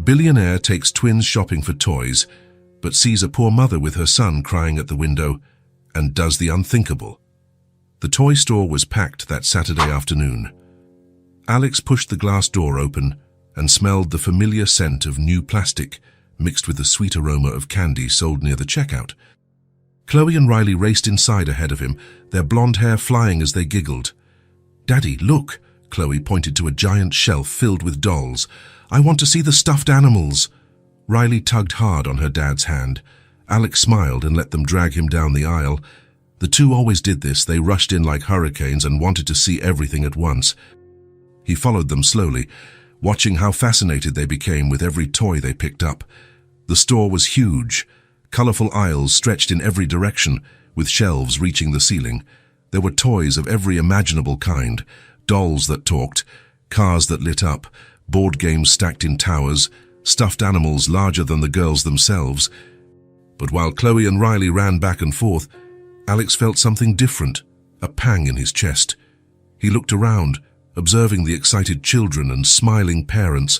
Billionaire takes twins shopping for toys, but sees a poor mother with her son crying at the window and does the unthinkable. The toy store was packed that Saturday afternoon. Alex pushed the glass door open and smelled the familiar scent of new plastic mixed with the sweet aroma of candy sold near the checkout. Chloe and Riley raced inside ahead of him, their blonde hair flying as they giggled. "Daddy, look!" Chloe pointed to a giant shelf filled with dolls. "I want to see the stuffed animals." Riley tugged hard on her dad's hand. Alex smiled and let them drag him down the aisle. The two always did this. They rushed in like hurricanes and wanted to see everything at once. He followed them slowly, watching how fascinated they became with every toy they picked up. The store was huge. Colorful aisles stretched in every direction, with shelves reaching the ceiling. There were toys of every imaginable kind, dolls that talked, cars that lit up, board games stacked in towers, stuffed animals larger than the girls themselves. But while Chloe and Riley ran back and forth, Alex felt something different, a pang in his chest. He looked around, observing the excited children and smiling parents,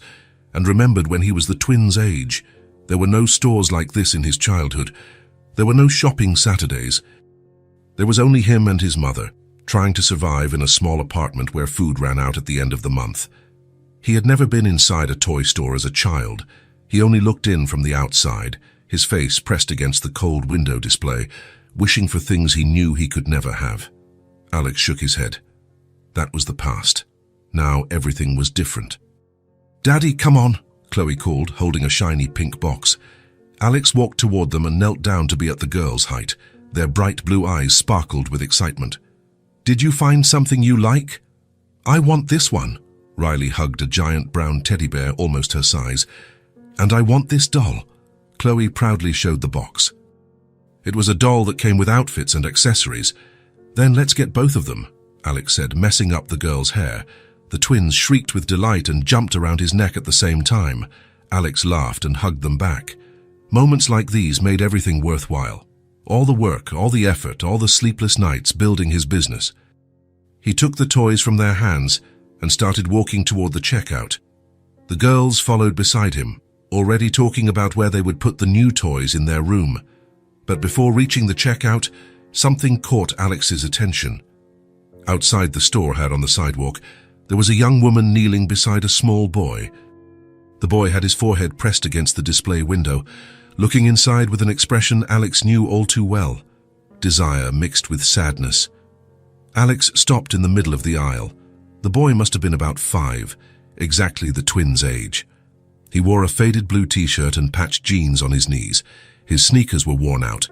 and remembered when he was the twins' age. There were no stores like this in his childhood. There were no shopping Saturdays. There was only him and his mother, trying to survive in a small apartment where food ran out at the end of the month. He had never been inside a toy store as a child. He only looked in from the outside, his face pressed against the cold window display, wishing for things he knew he could never have. Alex shook his head. That was the past. Now everything was different. "Daddy, come on," Chloe called, holding a shiny pink box. Alex walked toward them and knelt down to be at the girls' height. Their bright blue eyes sparkled with excitement. "Did you find something you like?" "I want this one." Riley hugged a giant brown teddy bear almost her size. "And I want this doll." Chloe proudly showed the box. It was a doll that came with outfits and accessories. "Then let's get both of them," Alex said, messing up the girl's hair. The twins shrieked with delight and jumped around his neck at the same time. Alex laughed and hugged them back. Moments like these made everything worthwhile. All the work, all the effort, all the sleepless nights building his business. He took the toys from their hands and started walking toward the checkout. The girls followed beside him, already talking about where they would put the new toys in their room. But before reaching the checkout, something caught Alex's attention. Outside the store had on the sidewalk, there was a young woman kneeling beside a small boy. The boy had his forehead pressed against the display window, looking inside with an expression Alex knew all too well, desire mixed with sadness. Alex stopped in the middle of the aisle. The boy must have been about 5, exactly the twins' age. He wore a faded blue t-shirt and patched jeans on his knees. His sneakers were worn out,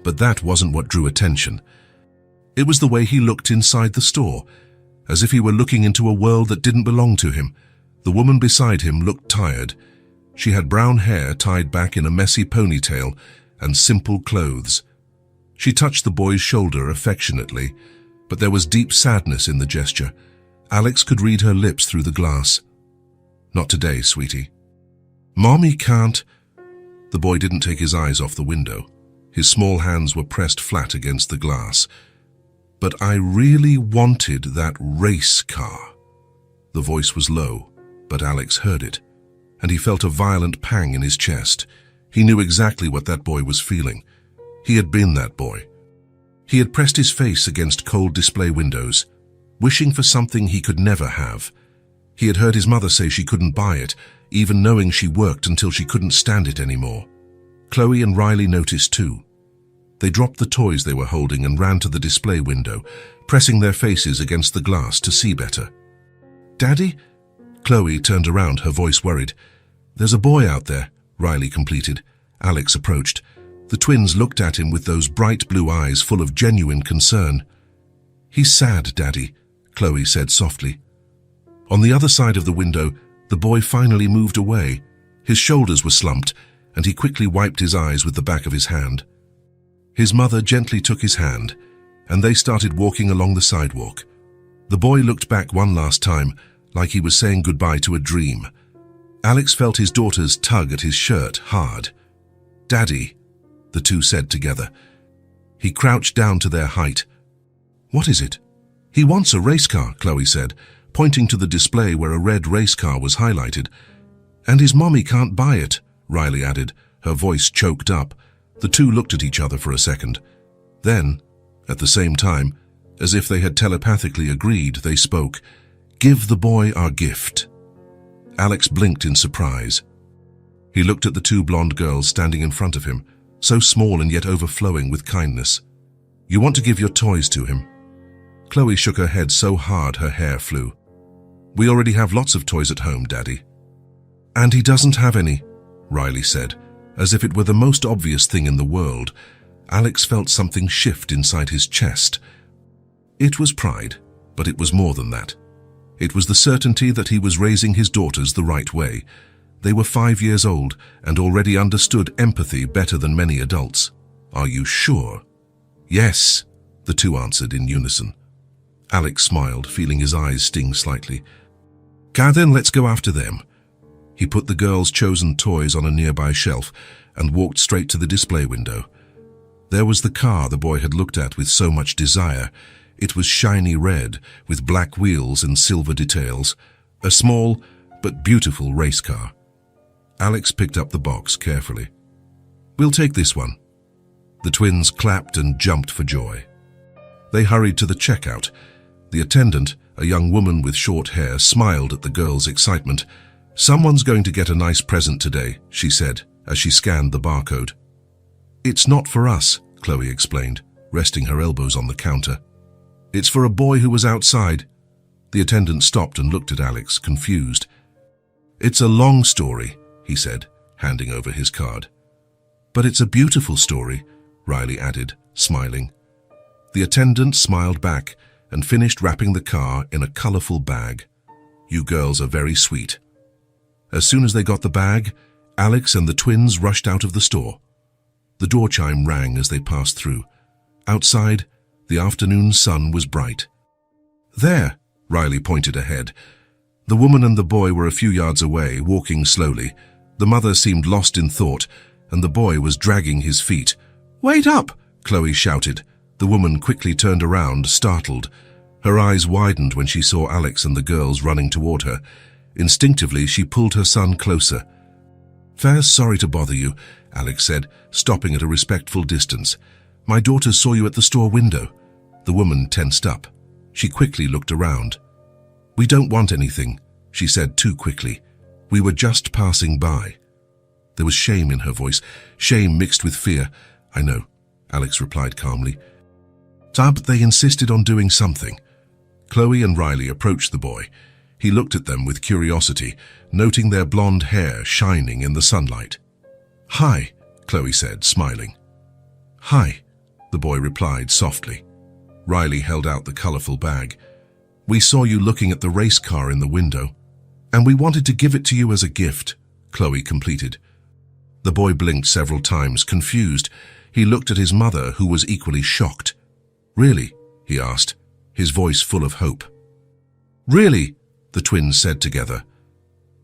but that wasn't what drew attention. It was the way he looked inside the store, as if he were looking into a world that didn't belong to him. The woman beside him looked tired. She had brown hair tied back in a messy ponytail and simple clothes. She touched the boy's shoulder affectionately, but there was deep sadness in the gesture. Alex could read her lips through the glass. "Not today, sweetie." "Mommy can't." The boy didn't take his eyes off the window. His small hands were pressed flat against the glass. "But I really wanted that race car." The voice was low, but Alex heard it, and he felt a violent pang in his chest. He knew exactly what that boy was feeling. He had been that boy. He had pressed his face against cold display windows, wishing for something he could never have. He had heard his mother say she couldn't buy it, even knowing she worked until she couldn't stand it anymore. Chloe and Riley noticed too. They dropped the toys they were holding and ran to the display window, pressing their faces against the glass to see better. "Daddy?" Chloe turned around, her voice worried. "There's a boy out there," Riley completed. Alex approached. The twins looked at him with those bright blue eyes full of genuine concern. "He's sad, Daddy," Chloe said softly. On the other side of the window, the boy finally moved away. His shoulders were slumped, and he quickly wiped his eyes with the back of his hand. His mother gently took his hand, and they started walking along the sidewalk. The boy looked back one last time, like he was saying goodbye to a dream. Alex felt his daughters tug at his shirt hard. "Daddy," the two said together. He crouched down to their height. "What is it?" "He wants a race car," Chloe said, pointing to the display where a red race car was highlighted. And his mommy can't buy it, Riley added, her voice choked up. The two looked at each other for a second. Then, at the same time, as if they had telepathically agreed, they spoke. "Give the boy our gift." Alex blinked in surprise. He looked at the two blonde girls standing in front of him, so small and yet overflowing with kindness. "You want to give your toys to him?" Chloe shook her head so hard her hair flew. "We already have lots of toys at home, Daddy." "And he doesn't have any," Riley said, as if it were the most obvious thing in the world. Alex felt something shift inside his chest. It was pride, but it was more than that. It was the certainty that he was raising his daughters the right way. They were 5 years old and already understood empathy better than many adults. "Are you sure?" "Yes," the two answered in unison. Alex smiled, feeling his eyes sting slightly. "Then let's go after them." He put the girls' chosen toys on a nearby shelf and walked straight to the display window. There was the car the boy had looked at with so much desire. It was shiny red, with black wheels and silver details, a small but beautiful race car. Alex picked up the box carefully. "We'll take this one." The twins clapped and jumped for joy. They hurried to the checkout. The attendant, a young woman with short hair, smiled at the girls' excitement. "Someone's going to get a nice present today," she said, as she scanned the barcode. "It's not for us," Chloe explained, resting her elbows on the counter. "It's for a boy who was outside." The attendant stopped and looked at Alex, confused. "It's a long story," he said, handing over his card. "But it's a beautiful story," Riley added, smiling. The attendant smiled back and finished wrapping the car in a colorful bag. "You girls are very sweet." As soon as they got the bag, Alex and the twins rushed out of the store. The door chime rang as they passed through. Outside, the afternoon sun was bright. "There," Riley pointed ahead. The woman and the boy were a few yards away, walking slowly. The mother seemed lost in thought, and the boy was dragging his feet. "Wait up!" Chloe shouted. The woman quickly turned around, startled. Her eyes widened when she saw Alex and the girls running toward her. Instinctively, she pulled her son closer. "Fair's sorry to bother you," Alex said, stopping at a respectful distance. "My daughters saw you at the store window." The woman tensed up. She quickly looked around. "We don't want anything," she said too quickly. "We were just passing by." There was shame in her voice, shame mixed with fear. "I know," Alex replied calmly. But they insisted on doing something. Chloe and Riley approached the boy. He looked at them with curiosity, noting their blonde hair shining in the sunlight. "Hi," Chloe said, smiling. "Hi," the boy replied softly. Riley held out the colorful bag. "We saw you looking at the race car in the window, and we wanted to give it to you as a gift," Chloe completed. The boy blinked several times, confused. He looked at his mother, who was equally shocked. "Really?" he asked, his voice full of hope. "Really?" the twins said together.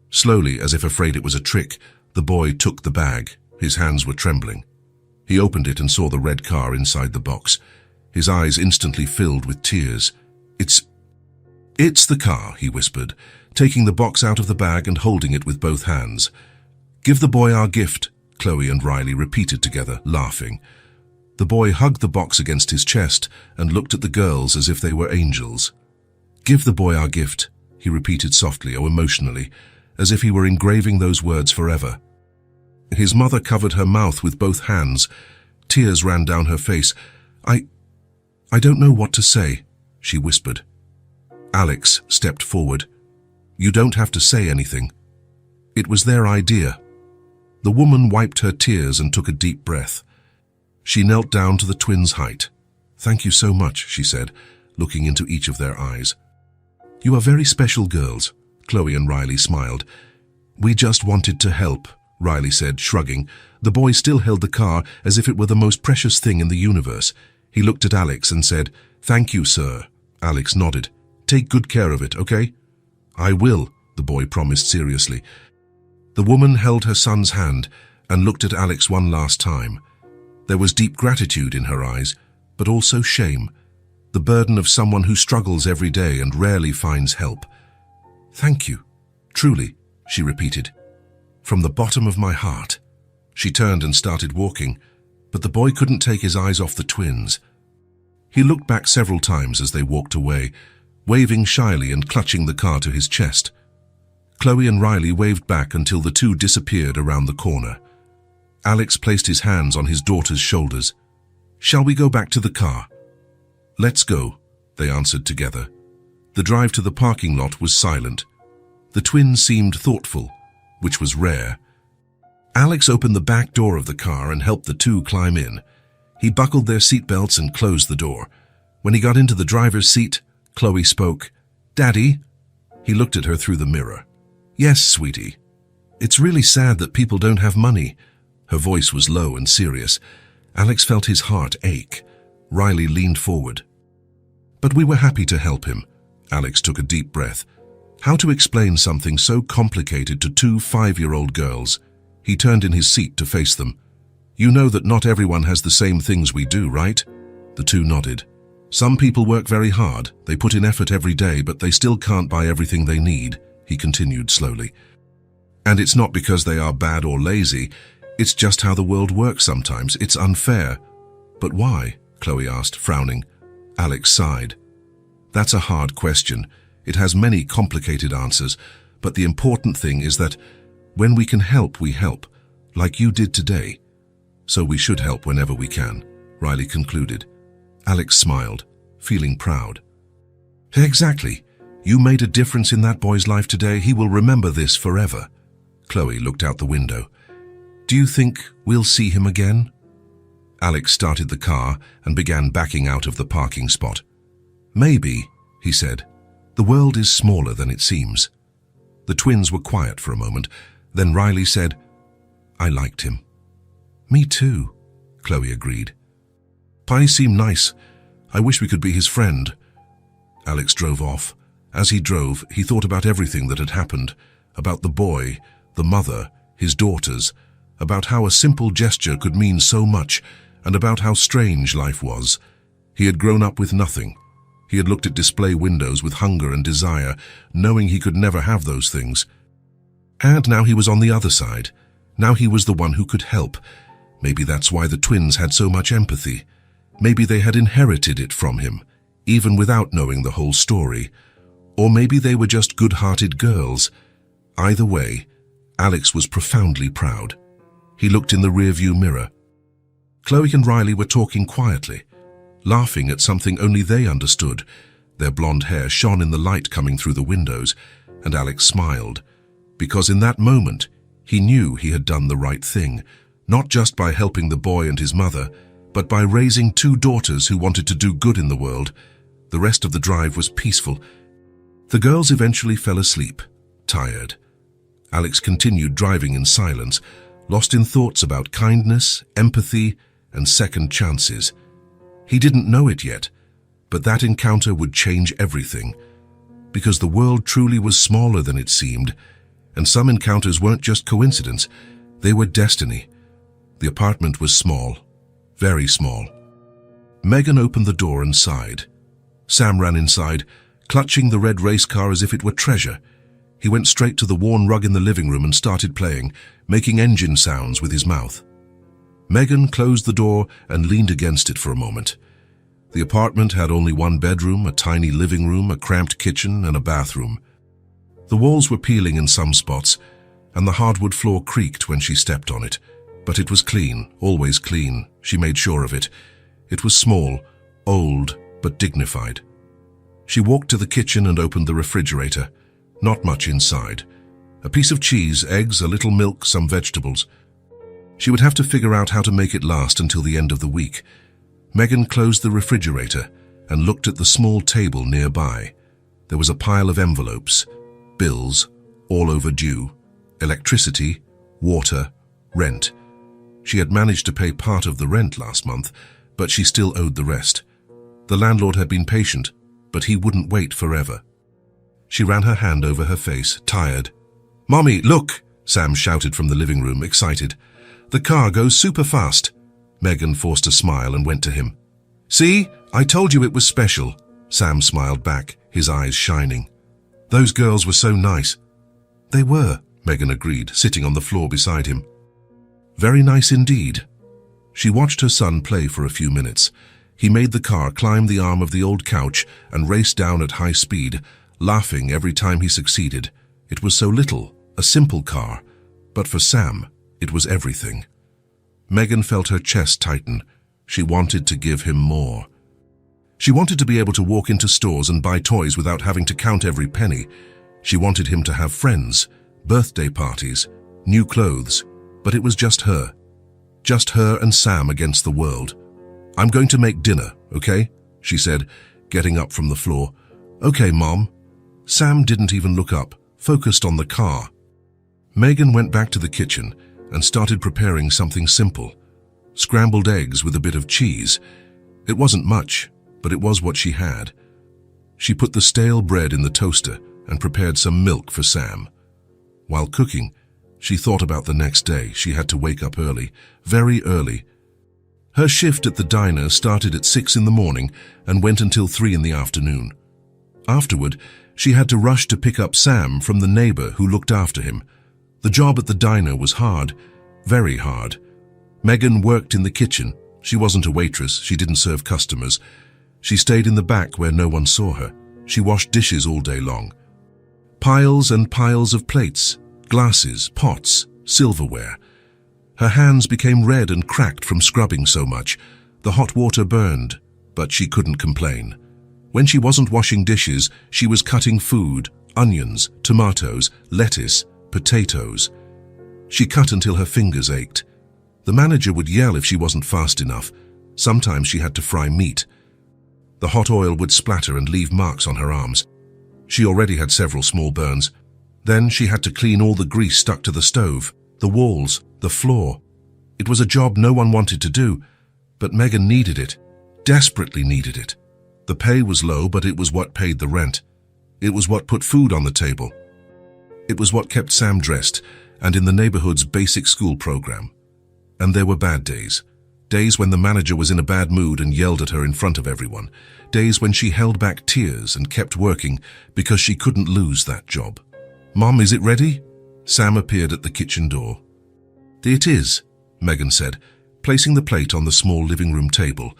Slowly, as if afraid it was a trick, the boy took the bag. His hands were trembling. He opened it and saw the red car inside the box. His eyes instantly filled with tears. It's the car," he whispered, taking the box out of the bag and holding it with both hands. "Give the boy our gift," Chloe and Riley repeated together, laughing. The boy hugged the box against his chest and looked at the girls as if they were angels. "Give the boy our gift," he repeated softly or emotionally, as if he were engraving those words forever. His mother covered her mouth with both hands. Tears ran down her face. I don't know what to say," she whispered. Alex stepped forward. "You don't have to say anything. It was their idea." The woman wiped her tears and took a deep breath. She knelt down to the twins' height. "Thank you so much," she said, looking into each of their eyes. "You are very special girls," Chloe and Riley smiled. "We just wanted to help," Riley said, shrugging. The boy still held the car as if it were the most precious thing in the universe. He looked at Alex and said, "Thank you, sir." Alex nodded. "Take good care of it, okay?" "I will," the boy promised seriously. The woman held her son's hand and looked at Alex one last time. There was deep gratitude in her eyes, but also shame, the burden of someone who struggles every day and rarely finds help. "Thank you, truly," she repeated. From the bottom of my heart. She turned and started walking, but the boy couldn't take his eyes off the twins. He looked back several times as they walked away, waving shyly and clutching the car to his chest. Chloe and Riley waved back until the two disappeared around the corner. Alex placed his hands on his daughter's shoulders. "Shall we go back to the car?" "Let's go," they answered together. The drive to the parking lot was silent. The twins seemed thoughtful, which was rare. Alex opened the back door of the car and helped the two climb in. He buckled their seatbelts and closed the door. When he got into the driver's seat, Chloe spoke. "Daddy?" He looked at her through the mirror. "Yes, sweetie. It's really sad that people don't have money." Her voice was low and serious. Alex felt his heart ache. Riley leaned forward. "But we were happy to help him." Alex took a deep breath. How to explain something so complicated to two 5-year-old girls? He turned in his seat to face them. "You know that not everyone has the same things we do, right?" The two nodded. "Some people work very hard. They put in effort every day, but they still can't buy everything they need," he continued slowly. "And it's not because they are bad or lazy. It's just how the world works sometimes. It's unfair." "But why?" Chloe asked, frowning. Alex sighed. "That's a hard question. It has many complicated answers, but the important thing is that when we can help, we help, like you did today. So we should help whenever we can," Riley concluded. Alex smiled, feeling proud. "Exactly. You made a difference in that boy's life today. He will remember this forever." Chloe looked out the window. "Do you think we'll see him again?" Alex started the car and began backing out of the parking spot. "Maybe," he said. "The world is smaller than it seems." The twins were quiet for a moment. Then Riley said, "I liked him." "Me too," Chloe agreed. "Pi seemed nice. I wish we could be his friend." Alex drove off. As he drove, he thought about everything that had happened, about the boy, the mother, his daughters, about how a simple gesture could mean so much, and about how strange life was. He had grown up with nothing. He had looked at display windows with hunger and desire, knowing he could never have those things. And now he was on the other side. Now he was the one who could help. Maybe that's why the twins had so much empathy. Maybe they had inherited it from him, even without knowing the whole story. Or maybe they were just good-hearted girls. Either way, Alex was profoundly proud. He looked in the rearview mirror. Chloe and Riley were talking quietly, laughing at something only they understood. Their blonde hair shone in the light coming through the windows, and Alex smiled, because in that moment he knew he had done the right thing, not just by helping the boy and his mother, but by raising two daughters who wanted to do good in the world. The rest of the drive was peaceful. The girls eventually fell asleep, tired. Alex continued driving in silence, lost in thoughts about kindness, empathy, and second chances. He didn't know it yet, but that encounter would change everything, because the world truly was smaller than it seemed, and some encounters weren't just coincidence, they were destiny. The apartment was small, very small. Megan opened the door and sighed. Sam ran inside, clutching the red race car as if it were treasure. He went straight to the worn rug in the living room and started playing, making engine sounds with his mouth. Megan closed the door and leaned against it for a moment. The apartment had only one bedroom, a tiny living room, a cramped kitchen, and a bathroom. The walls were peeling in some spots, and the hardwood floor creaked when she stepped on it. But it was clean, always clean. She made sure of it. It was small, old, but dignified. She walked to the kitchen and opened the refrigerator. Not much inside. A piece of cheese, eggs, a little milk, some vegetables. She would have to figure out how to make it last until the end of the week. Megan closed the refrigerator and looked at the small table nearby. There was a pile of envelopes, bills, all overdue, electricity, water, rent. She had managed to pay part of the rent last month, but she still owed the rest. The landlord had been patient, but he wouldn't wait forever. She ran her hand over her face, tired. "Mommy, look!" Sam shouted from the living room, excited. "The car goes super fast." Megan forced a smile and went to him. "See? I told you it was special." Sam smiled back, his eyes shining. "Those girls were so nice." "They were," Megan agreed, sitting on the floor beside him. Very nice indeed. She watched her son play for a few minutes. He made the car climb the arm of the old couch and race down at high speed, laughing every time he succeeded. It was so little, a simple car, but for Sam, it was everything. Megan felt her chest tighten. She wanted to give him more. She wanted to be able to walk into stores and buy toys without having to count every penny. She wanted him to have friends, birthday parties, new clothes, but it was just her. Just her and Sam against the world. I'm going to make dinner, okay? She said, getting up from the floor. Okay, Mom. Sam didn't even look up, focused on the car. Megan went back to the kitchen and started preparing something simple. Scrambled eggs with a bit of cheese. It wasn't much, but it was what she had. She put the stale bread in the toaster and prepared some milk for Sam. While cooking, she thought about the next day. She had to wake up early, very early. Her shift at the diner started at 6 in the morning and went until 3 in the afternoon. Afterward, she had to rush to pick up Sam from the neighbor who looked after him. The job at the diner was hard, very hard. Megan worked in the kitchen. She wasn't a waitress. She didn't serve customers. She stayed in the back where no one saw her. She washed dishes all day long. Piles and piles of plates, glasses, pots, silverware. Her hands became red and cracked from scrubbing so much. The hot water burned, but she couldn't complain. When she wasn't washing dishes, she was cutting food, onions, tomatoes, lettuce, potatoes. She cut until her fingers ached. The manager would yell if she wasn't fast enough. Sometimes she had to fry meat. The hot oil would splatter and leave marks on her arms. She already had several small burns. Then she had to clean all the grease stuck to the stove, the walls, the floor. It was a job no one wanted to do, but Megan needed it, desperately needed it. The pay was low, but it was what paid the rent. It was what put food on the table. It was what kept Sam dressed and in the neighborhood's basic school program. And there were bad days. Days when the manager was in a bad mood and yelled at her in front of everyone. Days when she held back tears and kept working because she couldn't lose that job. Mom, is it ready? Sam appeared at the kitchen door. It is, Megan said, placing the plate on the small living room table.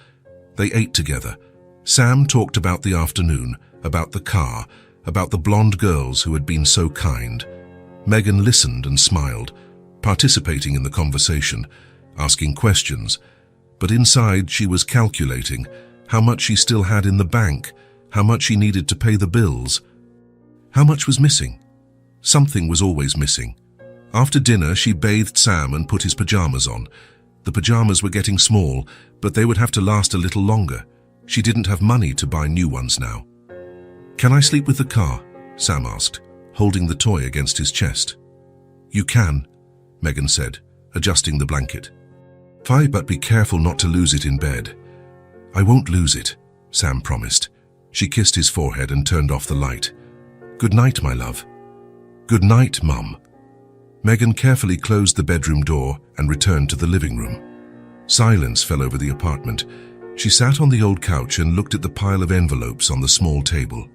They ate together. Sam talked about the afternoon, about the car, about the blonde girls who had been so kind. Megan listened and smiled, participating in the conversation, asking questions. But inside she was calculating how much she still had in the bank, how much she needed to pay the bills. How much was missing? Something was always missing. After dinner, she bathed Sam and put his pajamas on. The pajamas were getting small, but they would have to last a little longer. She didn't have money to buy new ones now. Can I sleep with the car? Sam asked, holding the toy against his chest. You can, Megan said, adjusting the blanket. Fine, but be careful not to lose it in bed. I won't lose it, Sam promised. She kissed his forehead and turned off the light. Good night, my love. Good night, Mum. Megan carefully closed the bedroom door and returned to the living room. Silence fell over the apartment. She sat on the old couch and looked at the pile of envelopes on the small table.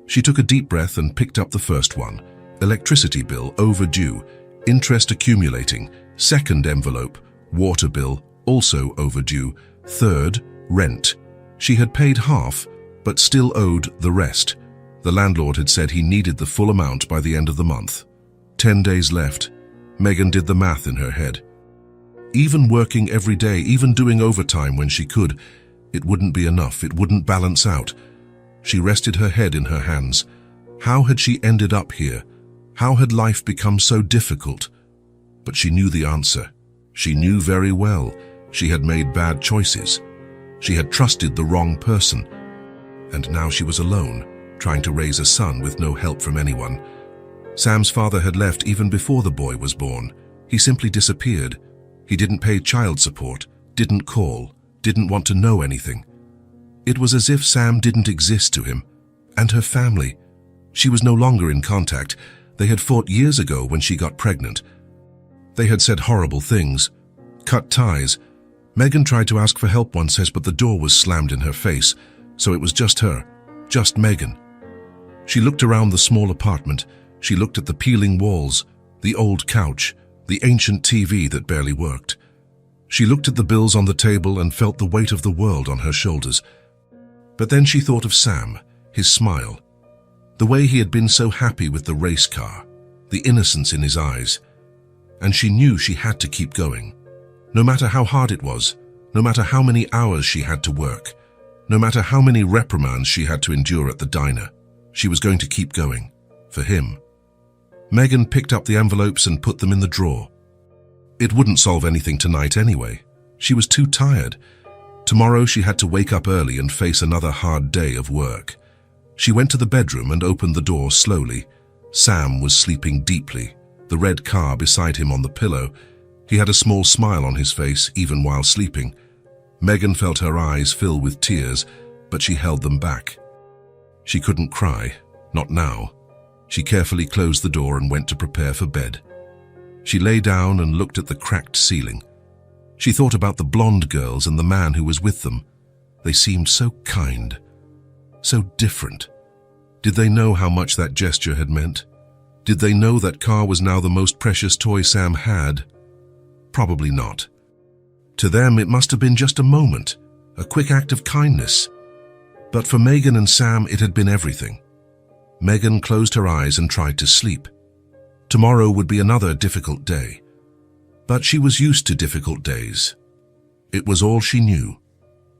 She took a deep breath and picked up the first one. Electricity bill overdue, interest accumulating, second envelope, water bill also overdue, third, rent. She had paid half, but still owed the rest. The landlord had said he needed the full amount by the end of the month. 10 days left. Megan did the math in her head. Even working every day, even doing overtime when she could, it wouldn't be enough, it wouldn't balance out. She rested her head in her hands. How had she ended up here? How had life become so difficult? But she knew the answer. She knew very well she had made bad choices. She had trusted the wrong person. And now she was alone, trying to raise a son with no help from anyone. Sam's father had left even before the boy was born. He simply disappeared. He didn't pay child support, didn't call, didn't want to know anything. It was as if Sam didn't exist to him. And her family. She was no longer in contact. They had fought years ago when she got pregnant. They had said horrible things, cut ties. Megan tried to ask for help once, but the door was slammed in her face, so it was just her, just Megan. She looked around the small apartment. She looked at the peeling walls, The old couch, the ancient TV that barely worked. She looked at the bills on the table and felt the weight of the world on her shoulders. But then she thought of Sam, his smile, the way he had been so happy with the race car, the innocence in his eyes. And she knew she had to keep going. No matter how hard it was, no matter how many hours she had to work, no matter how many reprimands she had to endure at the diner, she was going to keep going. For him. Megan picked up the envelopes and put them in the drawer. It wouldn't solve anything tonight anyway. She was too tired. Tomorrow she had to wake up early and face another hard day of work. She went to the bedroom and opened the door slowly. Sam was sleeping deeply, the red car beside him on the pillow. He had a small smile on his face even while sleeping. Megan felt her eyes fill with tears, but she held them back. She couldn't cry, not now. She carefully closed the door and went to prepare for bed. She lay down and looked at the cracked ceiling. She thought about the blonde girls and the man who was with them. They seemed so kind, so different. Did they know how much that gesture had meant? Did they know that car was now the most precious toy Sam had? Probably not. To them, it must have been just a moment, a quick act of kindness. But for Megan and Sam, it had been everything. Megan closed her eyes and tried to sleep. Tomorrow would be another difficult day. But she was used to difficult days. It was all she knew.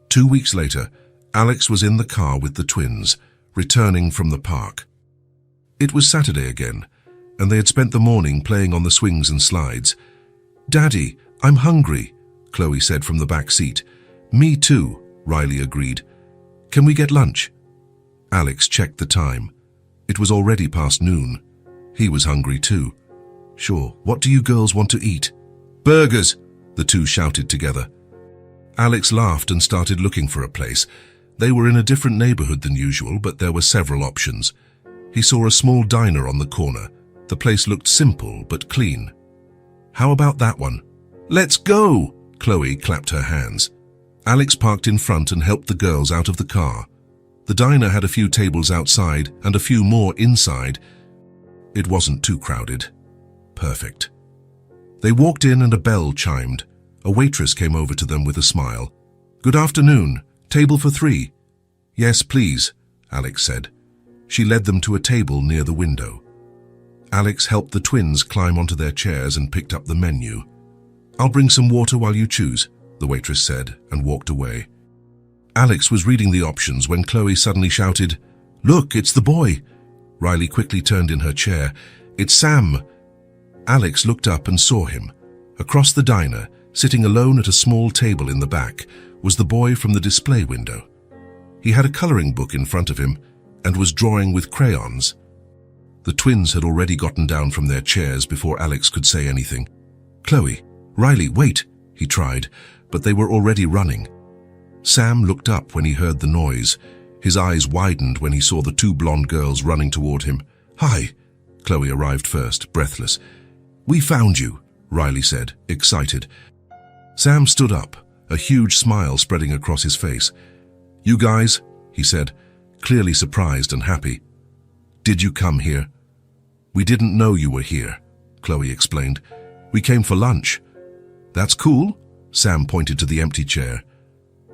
2 weeks later, Alex was in the car with the twins, returning from the park. It was Saturday again, and they had spent the morning playing on the swings and slides. "Daddy, I'm hungry," Chloe said from the back seat. "Me too," Riley agreed. "Can we get lunch?" Alex checked the time. It was already past noon. He was hungry too. "Sure, what do you girls want to eat?" "Burgers," the two shouted together. Alex laughed and started looking for a place. They were in a different neighborhood than usual, but there were several options. He saw a small diner on the corner. The place looked simple but clean. "How about that one?" "Let's go!" Chloe clapped her hands. Alex parked in front and helped the girls out of the car. The diner had a few tables outside and a few more inside. It wasn't too crowded. Perfect. They walked in and a bell chimed. A waitress came over to them with a smile. "Good afternoon. Table for 3. "Yes, please," Alex said. She led them to a table near the window. Alex helped the twins climb onto their chairs and picked up the menu. "I'll bring some water while you choose," the waitress said, and walked away. Alex was reading the options when Chloe suddenly shouted, "Look, it's the boy!" Riley quickly turned in her chair. "It's Sam!" Alex looked up and saw him. Across the diner, sitting alone at a small table in the back, was the boy from the display window. He had a coloring book in front of him and was drawing with crayons. The twins had already gotten down from their chairs before Alex could say anything. "Chloe, Riley, wait," he tried, but they were already running. Sam looked up when he heard the noise. His eyes widened when he saw the 2 blonde girls running toward him. "Hi!" Chloe arrived first, breathless. "We found you," Riley said, excited. Sam stood up, a huge smile spreading across his face. "You guys," he said, clearly surprised and happy. "Did you come here?" "We didn't know you were here," Chloe explained. "We came for lunch." "That's cool," Sam pointed to the empty chair.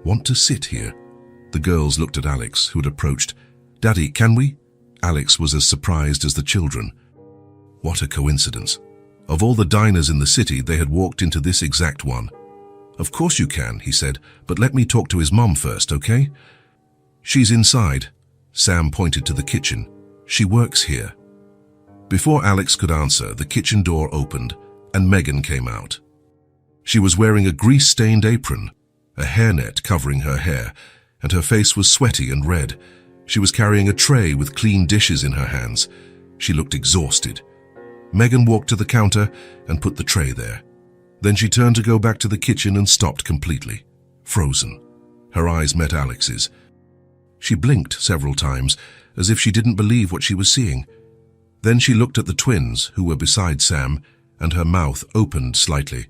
"Want to sit here?" The girls looked at Alex, who had approached. "Daddy, can we?" Alex was as surprised as the children. What a coincidence. Of all the diners in the city, they had walked into this exact one. "Of course you can," he said, "but let me talk to his mom first, okay?" "She's inside." Sam pointed to the kitchen. "She works here." Before Alex could answer, the kitchen door opened and Megan came out. She was wearing a grease-stained apron, a hairnet covering her hair, and her face was sweaty and red. She was carrying a tray with clean dishes in her hands. She looked exhausted. Megan walked to the counter and put the tray there. Then she turned to go back to the kitchen and stopped completely, frozen. Her eyes met Alex's. She blinked several times, as if she didn't believe what she was seeing. Then she looked at the twins, who were beside Sam, and her mouth opened slightly.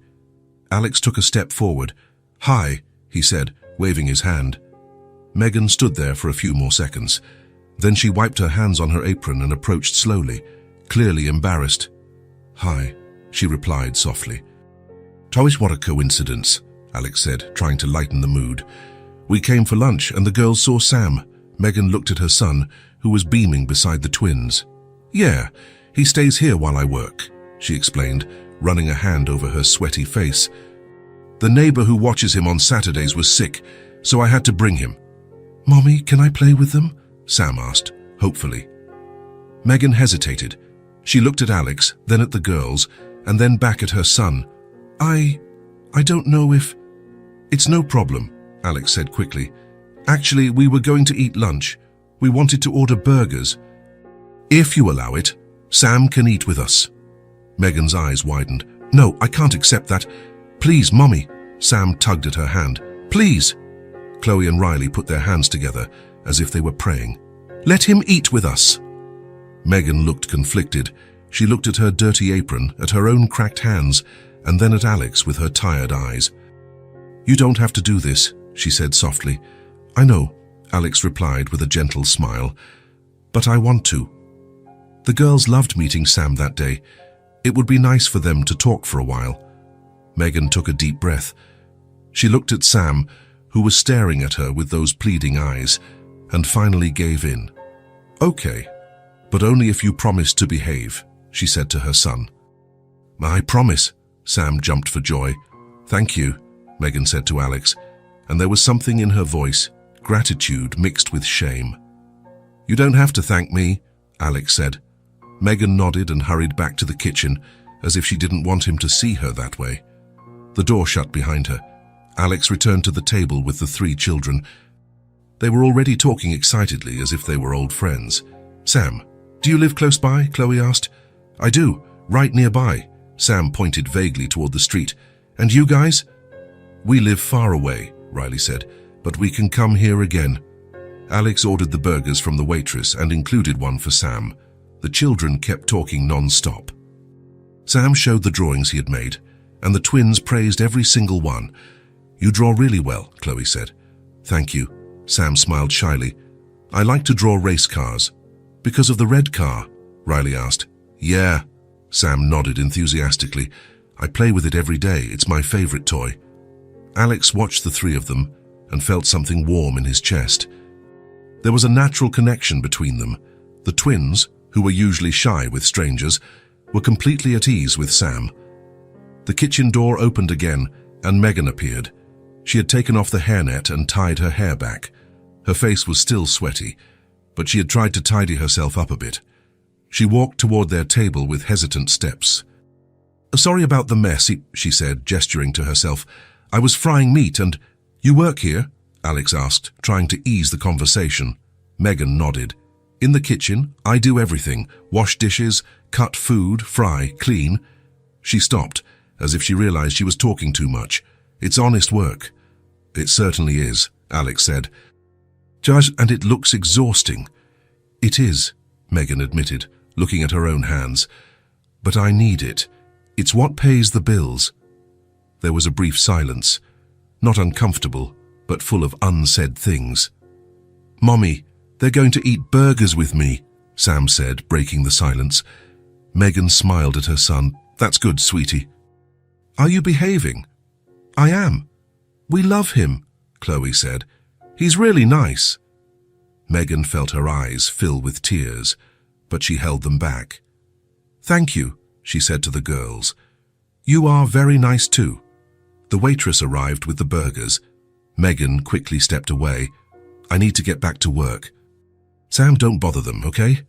Alex took a step forward. "Hi," he said, waving his hand. Megan stood there for a few more seconds. Then she wiped her hands on her apron and approached slowly, clearly embarrassed. "Hi," she replied softly. "Toys, what a coincidence," Alex said, trying to lighten the mood. "We came for lunch and the girls saw Sam." Megan looked at her son, who was beaming beside the twins. "Yeah, he stays here while I work," she explained, running a hand over her sweaty face. "The neighbor who watches him on Saturdays was sick, so I had to bring him." "Mommy, can I play with them?" Sam asked, hopefully. Megan hesitated. She looked at Alex, then at the girls, and then back at her son. I don't know if..." "It's no problem," Alex said quickly. "Actually, we were going to eat lunch. We wanted to order burgers. If you allow it, Sam can eat with us." Megan's eyes widened. "No, I can't accept that. Please, Mommy." Sam tugged at her hand. "Please." Chloe and Riley put their hands together as if they were praying. "Let him eat with us." Megan looked conflicted. She looked at her dirty apron, at her own cracked hands, and then at Alex with her tired eyes. "You don't have to do this," she said softly. "I know," Alex replied with a gentle smile, "but I want to." The girls loved meeting Sam that day. It would be nice for them to talk for a while. Megan took a deep breath. She looked at Sam, who was staring at her with those pleading eyes, and finally gave in. "Okay, but only if you promise to behave," she said to her son. "I promise." Sam jumped for joy. "Thank you," Megan said to Alex, and there was something in her voice, gratitude mixed with shame. "You don't have to thank me," Alex said. Megan nodded and hurried back to the kitchen, as if she didn't want him to see her that way. The door shut behind her. Alex returned to the table with the 3 children. They were already talking excitedly as if they were old friends. "Sam, do you live close by?" Chloe asked. "I do, right nearby." Sam pointed vaguely toward the street. "And you guys?" "We live far away," Riley said, "but we can come here again." Alex ordered the burgers from the waitress and included one for Sam. The children kept talking non-stop. Sam showed the drawings he had made, and the twins praised every single one. "You draw really well," Chloe said. "Thank you." Sam smiled shyly. "I like to draw race cars." "Because of the red car?" Riley asked. "Yeah." Sam nodded enthusiastically. "I play with it every day. It's my favorite toy." Alex watched the 3 of them and felt something warm in his chest. There was a natural connection between them. The twins, who were usually shy with strangers, were completely at ease with Sam. The kitchen door opened again, and Megan appeared. She had taken off the hairnet and tied her hair back. Her face was still sweaty, but she had tried to tidy herself up a bit. She walked toward their table with hesitant steps. "Sorry about the mess," she said, gesturing to herself. "I was frying meat and—" "You work here?" Alex asked, trying to ease the conversation. Megan nodded. "In the kitchen, I do everything. Wash dishes, cut food, fry, clean." She stopped, as if she realized she was talking too much. "It's honest work." "It certainly is," Alex said. "And it looks exhausting." "It is," Megan admitted, looking at her own hands. "But I need it. It's what pays the bills." There was a brief silence, not uncomfortable, but full of unsaid things. "Mommy, they're going to eat burgers with me," Sam said, breaking the silence. Megan smiled at her son. "That's good, sweetie." "Are you behaving?" "I am. We love him," Chloe said. "He's really nice." Megan felt her eyes fill with tears, but she held them back. "Thank you," she said to the girls. "You are very nice too." The waitress arrived with the burgers. Megan quickly stepped away. "I need to get back to work." "Sam, don't bother them, okay?"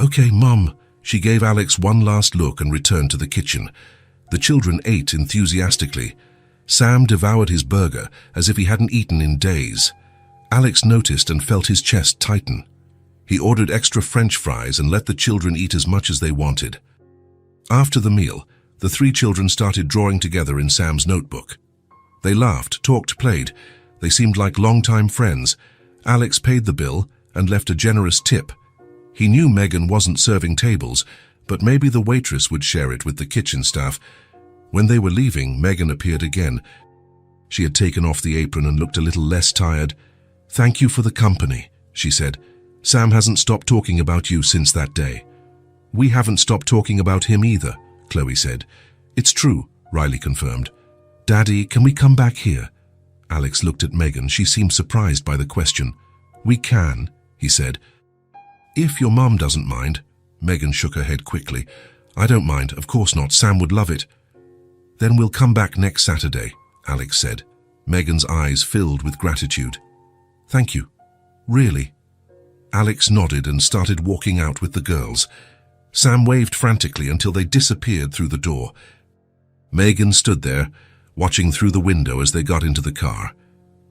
"Okay, Mum." She gave Alex one last look and returned to the kitchen. The children ate enthusiastically. Sam devoured his burger as if he hadn't eaten in days. Alex noticed and felt his chest tighten. He ordered extra French fries and let the children eat as much as they wanted. After the meal, the 3 children started drawing together in Sam's notebook. They laughed, talked, played. They seemed like longtime friends. Alex paid the bill and left a generous tip. He knew Megan wasn't serving tables, but maybe the waitress would share it with the kitchen staff. When they were leaving, Megan appeared again. She had taken off the apron and looked a little less tired. "Thank you for the company," she said. "Sam hasn't stopped talking about you since that day." "We haven't stopped talking about him either," Chloe said. "It's true," Riley confirmed. "Daddy, can we come back here?" Alex looked at Megan. She seemed surprised by the question. "We can," he said. "If your mum doesn't mind." Megan shook her head quickly. "I don't mind, of course not. Sam would love it." "Then we'll come back next Saturday," Alex said. Megan's eyes filled with gratitude. "Thank you. Really?" Alex nodded and started walking out with the girls. Sam waved frantically until they disappeared through the door. Megan stood there, watching through the window as they got into the car.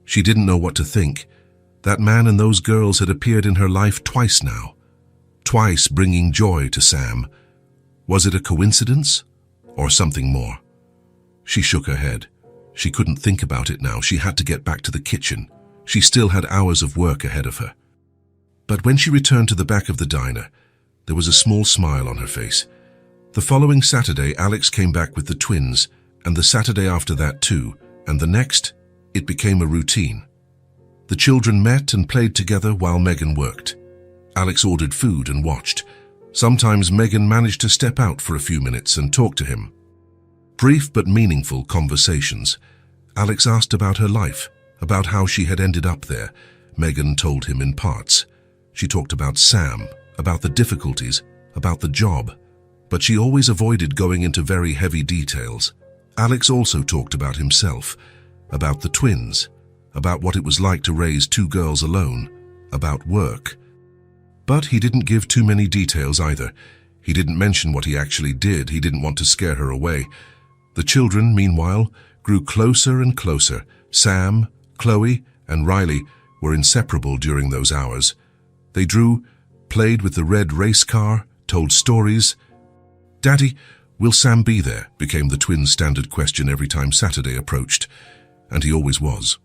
She didn't know what to think. That man and those girls had appeared in her life twice now. Twice bringing joy to Sam. Was it a coincidence or something more? She shook her head. She couldn't think about it now. She had to get back to the kitchen. She still had hours of work ahead of her. But when she returned to the back of the diner, there was a small smile on her face. The following Saturday, Alex came back with the twins, and the Saturday after that too, and the next, it became a routine. The children met and played together while Megan worked. Alex ordered food and watched. Sometimes Megan managed to step out for a few minutes and talk to him. Brief but meaningful conversations. Alex asked about her life, about how she had ended up there. Megan told him in parts. She talked about Sam, about the difficulties, about the job, but she always avoided going into very heavy details. Alex also talked about himself, about the twins, about what it was like to raise two girls alone, about work. But he didn't give too many details either. He didn't mention what he actually did. He didn't want to scare her away. The children, meanwhile, grew closer and closer. Sam, Chloe, and Riley were inseparable during those hours. They drew, played with the red race car, told stories. "Daddy, will Sam be there?" became the twins' standard question every time Saturday approached, and he always was.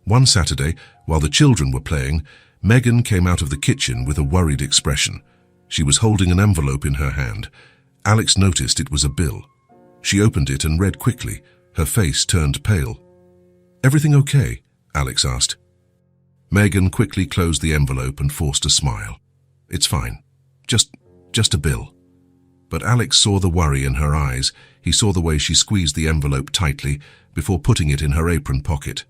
One Saturday, while the children were playing, Megan came out of the kitchen with a worried expression. She was holding an envelope in her hand. Alex noticed it was a bill. She opened it and read quickly. Her face turned pale. "Everything okay?" Alex asked. Megan quickly closed the envelope and forced a smile. "It's fine. Just a bill." But Alex saw the worry in her eyes. He saw the way she squeezed the envelope tightly before putting it in her apron pocket.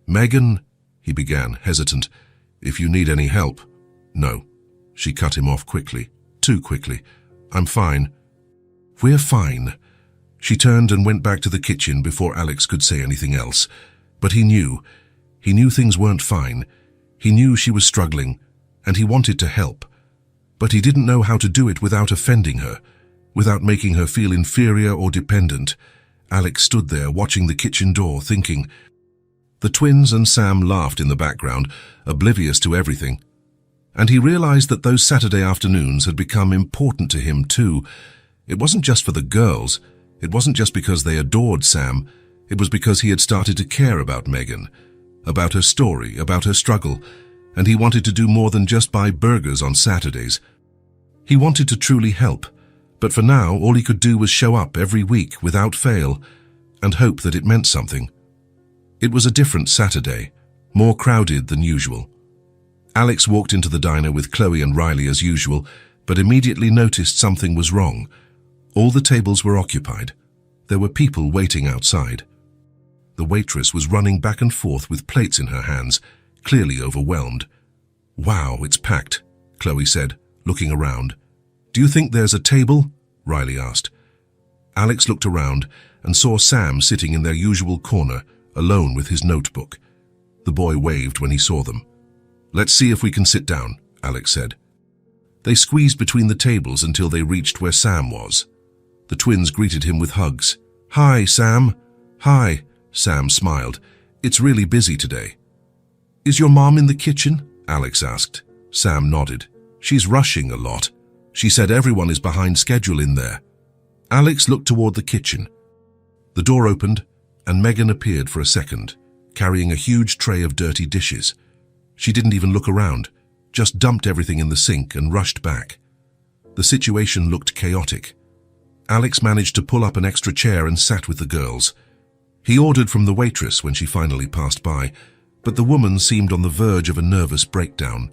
"Megan," he began, hesitant, "if you need any help." "No." She cut him off quickly, too quickly. "I'm fine." "We're fine." She turned and went back to the kitchen before Alex could say anything else. But he knew things weren't fine. He knew she was struggling, and he wanted to help. But he didn't know how to do it without offending her, without making her feel inferior or dependent. Alex stood there watching the kitchen door, thinking. The twins and Sam laughed in the background, oblivious to everything. And he realized that those Saturday afternoons had become important to him too. It wasn't just for the girls. It wasn't just because they adored Sam. It was because he had started to care about Megan, about her story, about her struggle, and he wanted to do more than just buy burgers on Saturdays. He wanted to truly help, but for now all he could do was show up every week without fail and hope that it meant something. It was a different Saturday, more crowded than usual. Alex walked into the diner with Chloe and Riley as usual, but immediately noticed something was wrong. All the tables were occupied. There were people waiting outside. The waitress was running back and forth with plates in her hands, clearly overwhelmed. "Wow, it's packed," Chloe said, looking around. "Do you think there's a table?" Riley asked. Alex looked around and saw Sam sitting in their usual corner, alone with his notebook. The boy waved when he saw them. "Let's see if we can sit down," Alex said. They squeezed between the tables until they reached where Sam was. The twins greeted him with hugs. "Hi, Sam." "Hi," Sam smiled. "It's really busy today." "Is your mom in the kitchen?" Alex asked. Sam nodded. "She's rushing a lot. She said everyone is behind schedule in there." Alex looked toward the kitchen. The door opened, and Megan appeared for a second, carrying a huge tray of dirty dishes. She didn't even look around, just dumped everything in the sink and rushed back. The situation looked chaotic. Alex managed to pull up an extra chair and sat with the girls. He ordered from the waitress when she finally passed by, but the woman seemed on the verge of a nervous breakdown.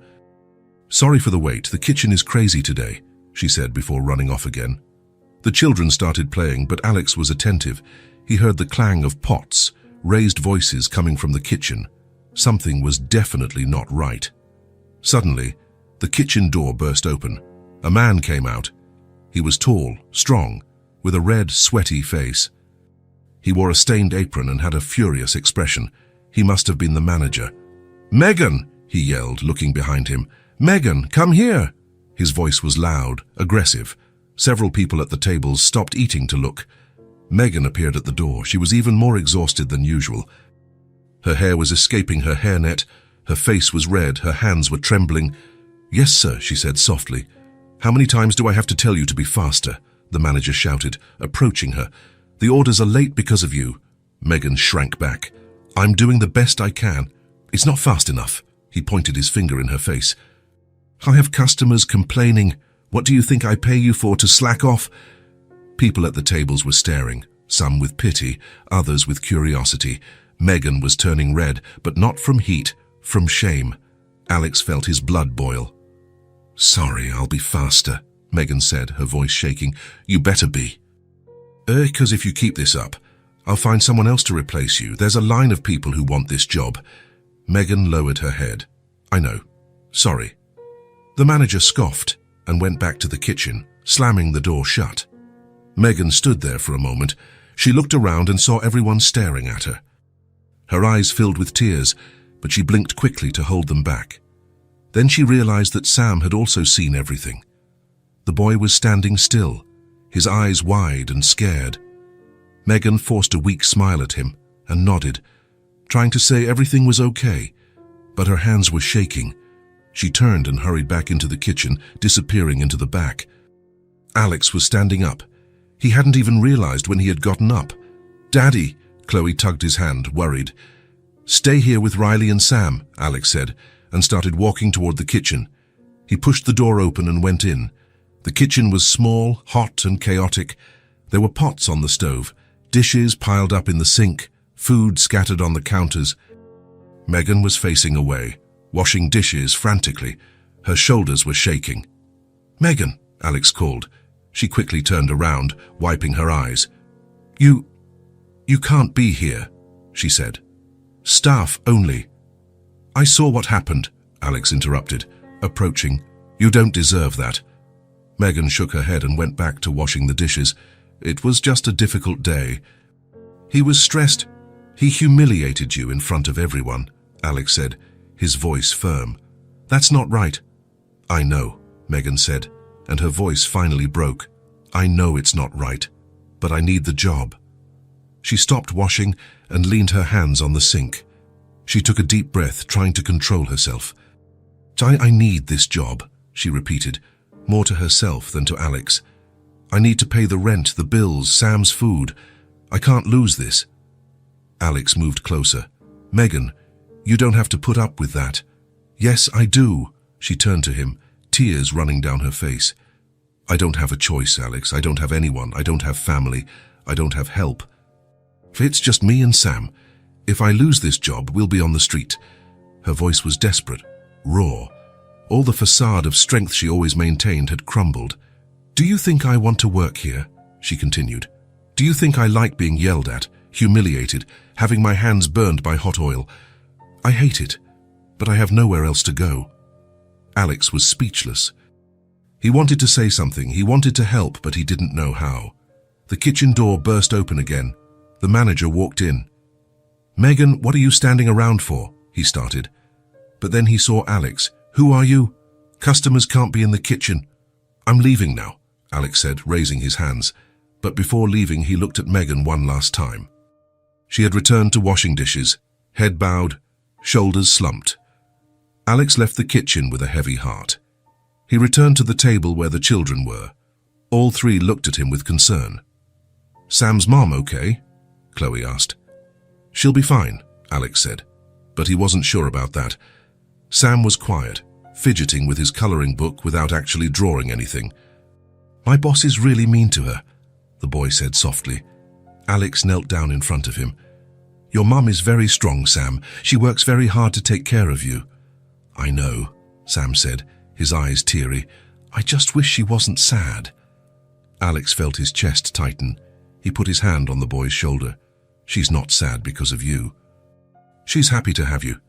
"Sorry for the wait, the kitchen is crazy today," she said before running off again. The children started playing, but Alex was attentive. He heard the clang of pots, raised voices coming from the kitchen. Something was definitely not right. Suddenly, the kitchen door burst open. A man came out. He was tall, strong, with a red, sweaty face. He wore a stained apron and had a furious expression. He must have been the manager. "Megan!" he yelled, looking behind him. "Megan, come here!" His voice was loud, aggressive. Several people at the tables stopped eating to look. Megan appeared at the door. She was even more exhausted than usual. Her hair was escaping her hairnet. Her face was red. Her hands were trembling. "Yes, sir," she said softly. "How many times do I have to tell you to be faster?" the manager shouted, approaching her. "The orders are late because of you." Megan shrank back. "I'm doing the best I can." "It's not fast enough." He pointed his finger in her face. "I have customers complaining. What do you think I pay you for, to slack off?" People at the tables were staring, some with pity, others with curiosity. Megan was turning red, but not from heat, from shame. Alex felt his blood boil. "Sorry, I'll be faster," Megan said, her voice shaking. "You better be. 'Cause if you keep this up, I'll find someone else to replace you. There's a line of people who want this job." Megan lowered her head. "I know. Sorry." The manager scoffed and went back to the kitchen, slamming the door shut. Megan stood there for a moment. She looked around and saw everyone staring at her. Her eyes filled with tears, but she blinked quickly to hold them back. Then she realized that Sam had also seen everything. The boy was standing still, his eyes wide and scared. Megan forced a weak smile at him and nodded, trying to say everything was okay, but her hands were shaking. She turned and hurried back into the kitchen, disappearing into the back. Alex was standing up. He hadn't even realized when he had gotten up. "Daddy," Chloe tugged his hand, worried. "Stay here with Riley and Sam," Alex said, and started walking toward the kitchen. He pushed the door open and went in. The kitchen was small, hot, and chaotic. There were pots on the stove, dishes piled up in the sink, food scattered on the counters. Megan was facing away, washing dishes frantically. Her shoulders were shaking. "Megan," Alex called. She quickly turned around, wiping her eyes. You can't be here," she said. "Staff only." "I saw what happened," Alex interrupted, approaching. "You don't deserve that." Megan shook her head and went back to washing the dishes. "It was just a difficult day." "He was stressed. He humiliated you in front of everyone," Alex said, his voice firm. "That's not right." "I know," Megan said, and her voice finally broke. "I know it's not right, but I need the job." She stopped washing and leaned her hands on the sink. She took a deep breath, trying to control herself. I need this job," she repeated, more to herself than to Alex. "I need to pay the rent, the bills, Sam's food. I can't lose this." Alex moved closer. "Megan, you don't have to put up with that." "Yes, I do." She turned to him, tears running down her face. "I don't have a choice, Alex. I don't have anyone. I don't have family. I don't have help. It's just me and Sam. If I lose this job, we'll be on the street." Her voice was desperate, raw. All the facade of strength she always maintained had crumbled. "Do you think I want to work here?" she continued. "Do you think I like being yelled at, humiliated, having my hands burned by hot oil? I hate it, but I have nowhere else to go." Alex was speechless. He wanted to say something, he wanted to help, but he didn't know how. The kitchen door burst open again. The manager walked in. "Megan, what are you standing around for?" he started. But then he saw Alex. "Who are you? Customers can't be in the kitchen." "I'm leaving now," Alex said, raising his hands. But before leaving, he looked at Megan one last time. She had returned to washing dishes, head bowed, shoulders slumped. Alex left the kitchen with a heavy heart. He returned to the table where the children were. All three looked at him with concern. "Sam's mom okay?" Chloe asked. "She'll be fine," Alex said, but he wasn't sure about that. Sam was quiet, fidgeting with his coloring book without actually drawing anything. "My boss is really mean to her," the boy said softly. Alex knelt down in front of him. "Your mum is very strong, Sam. She works very hard to take care of you." "I know," Sam said, his eyes teary. "I just wish she wasn't sad." Alex felt his chest tighten. He put his hand on the boy's shoulder. She's not sad because of you. She's happy to have you.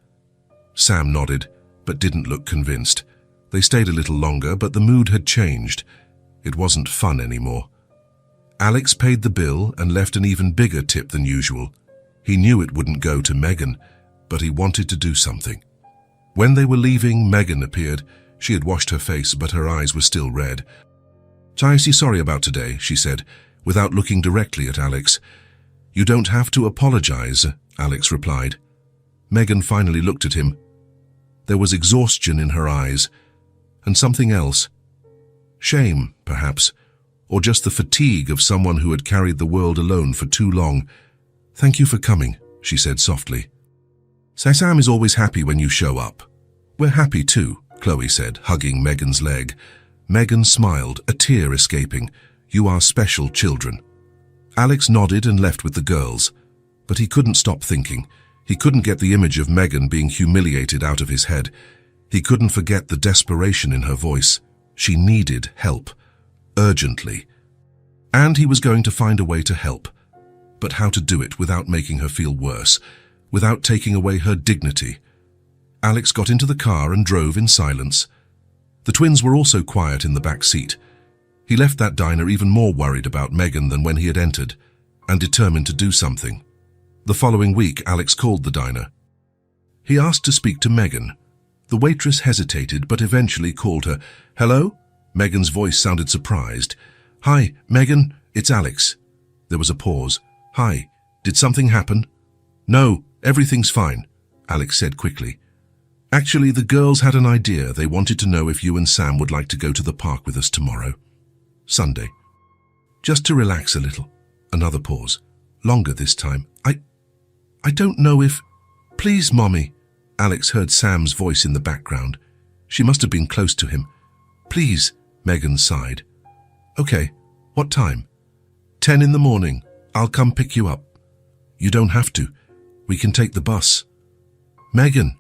Sam nodded, but didn't look convinced. They stayed a little longer, but the mood had changed. It wasn't fun anymore. Alex paid the bill and left an even bigger tip than usual. He knew it wouldn't go to Megan, but he wanted to do something. When they were leaving, Megan appeared. She had washed her face, but her eyes were still red. "I'm sorry about today," she said, without looking directly at Alex. "You don't have to apologize," Alex replied. Megan finally looked at him. There was exhaustion in her eyes, and something else. Shame, perhaps, or just the fatigue of someone who had carried the world alone for too long. "Thank you for coming," she said softly. "Sam is always happy when you show up." "We're happy too," Chloe said, hugging Megan's leg. Megan smiled, a tear escaping. "You are special children." Alex nodded and left with the girls, but he couldn't stop thinking. He couldn't get the image of Megan being humiliated out of his head. He couldn't forget the desperation in her voice. She needed help, urgently. And he was going to find a way to help. But how to do it without making her feel worse, without taking away her dignity? Alex got into the car and drove in silence. The twins were also quiet in the back seat. He left that diner even more worried about Megan than when he had entered, and determined to do something. The following week, Alex called the diner. He asked to speak to Megan. The waitress hesitated, but eventually called her. "Hello?" Megan's voice sounded surprised. "Hi, Megan, it's Alex." There was a pause. "Hi, did something happen?" "No, everything's fine," Alex said quickly. "Actually, the girls had an idea. They wanted to know if you and Sam would like to go to the park with us tomorrow. Sunday. Just to relax a little." Another pause. Longer this time. I don't know if... "Please, Mommy." Alex heard Sam's voice in the background. She must have been close to him. "Please," Megan sighed. "Okay, what time?" 10 in the morning. I'll come pick you up." "You don't have to. We can take the bus." "Megan,"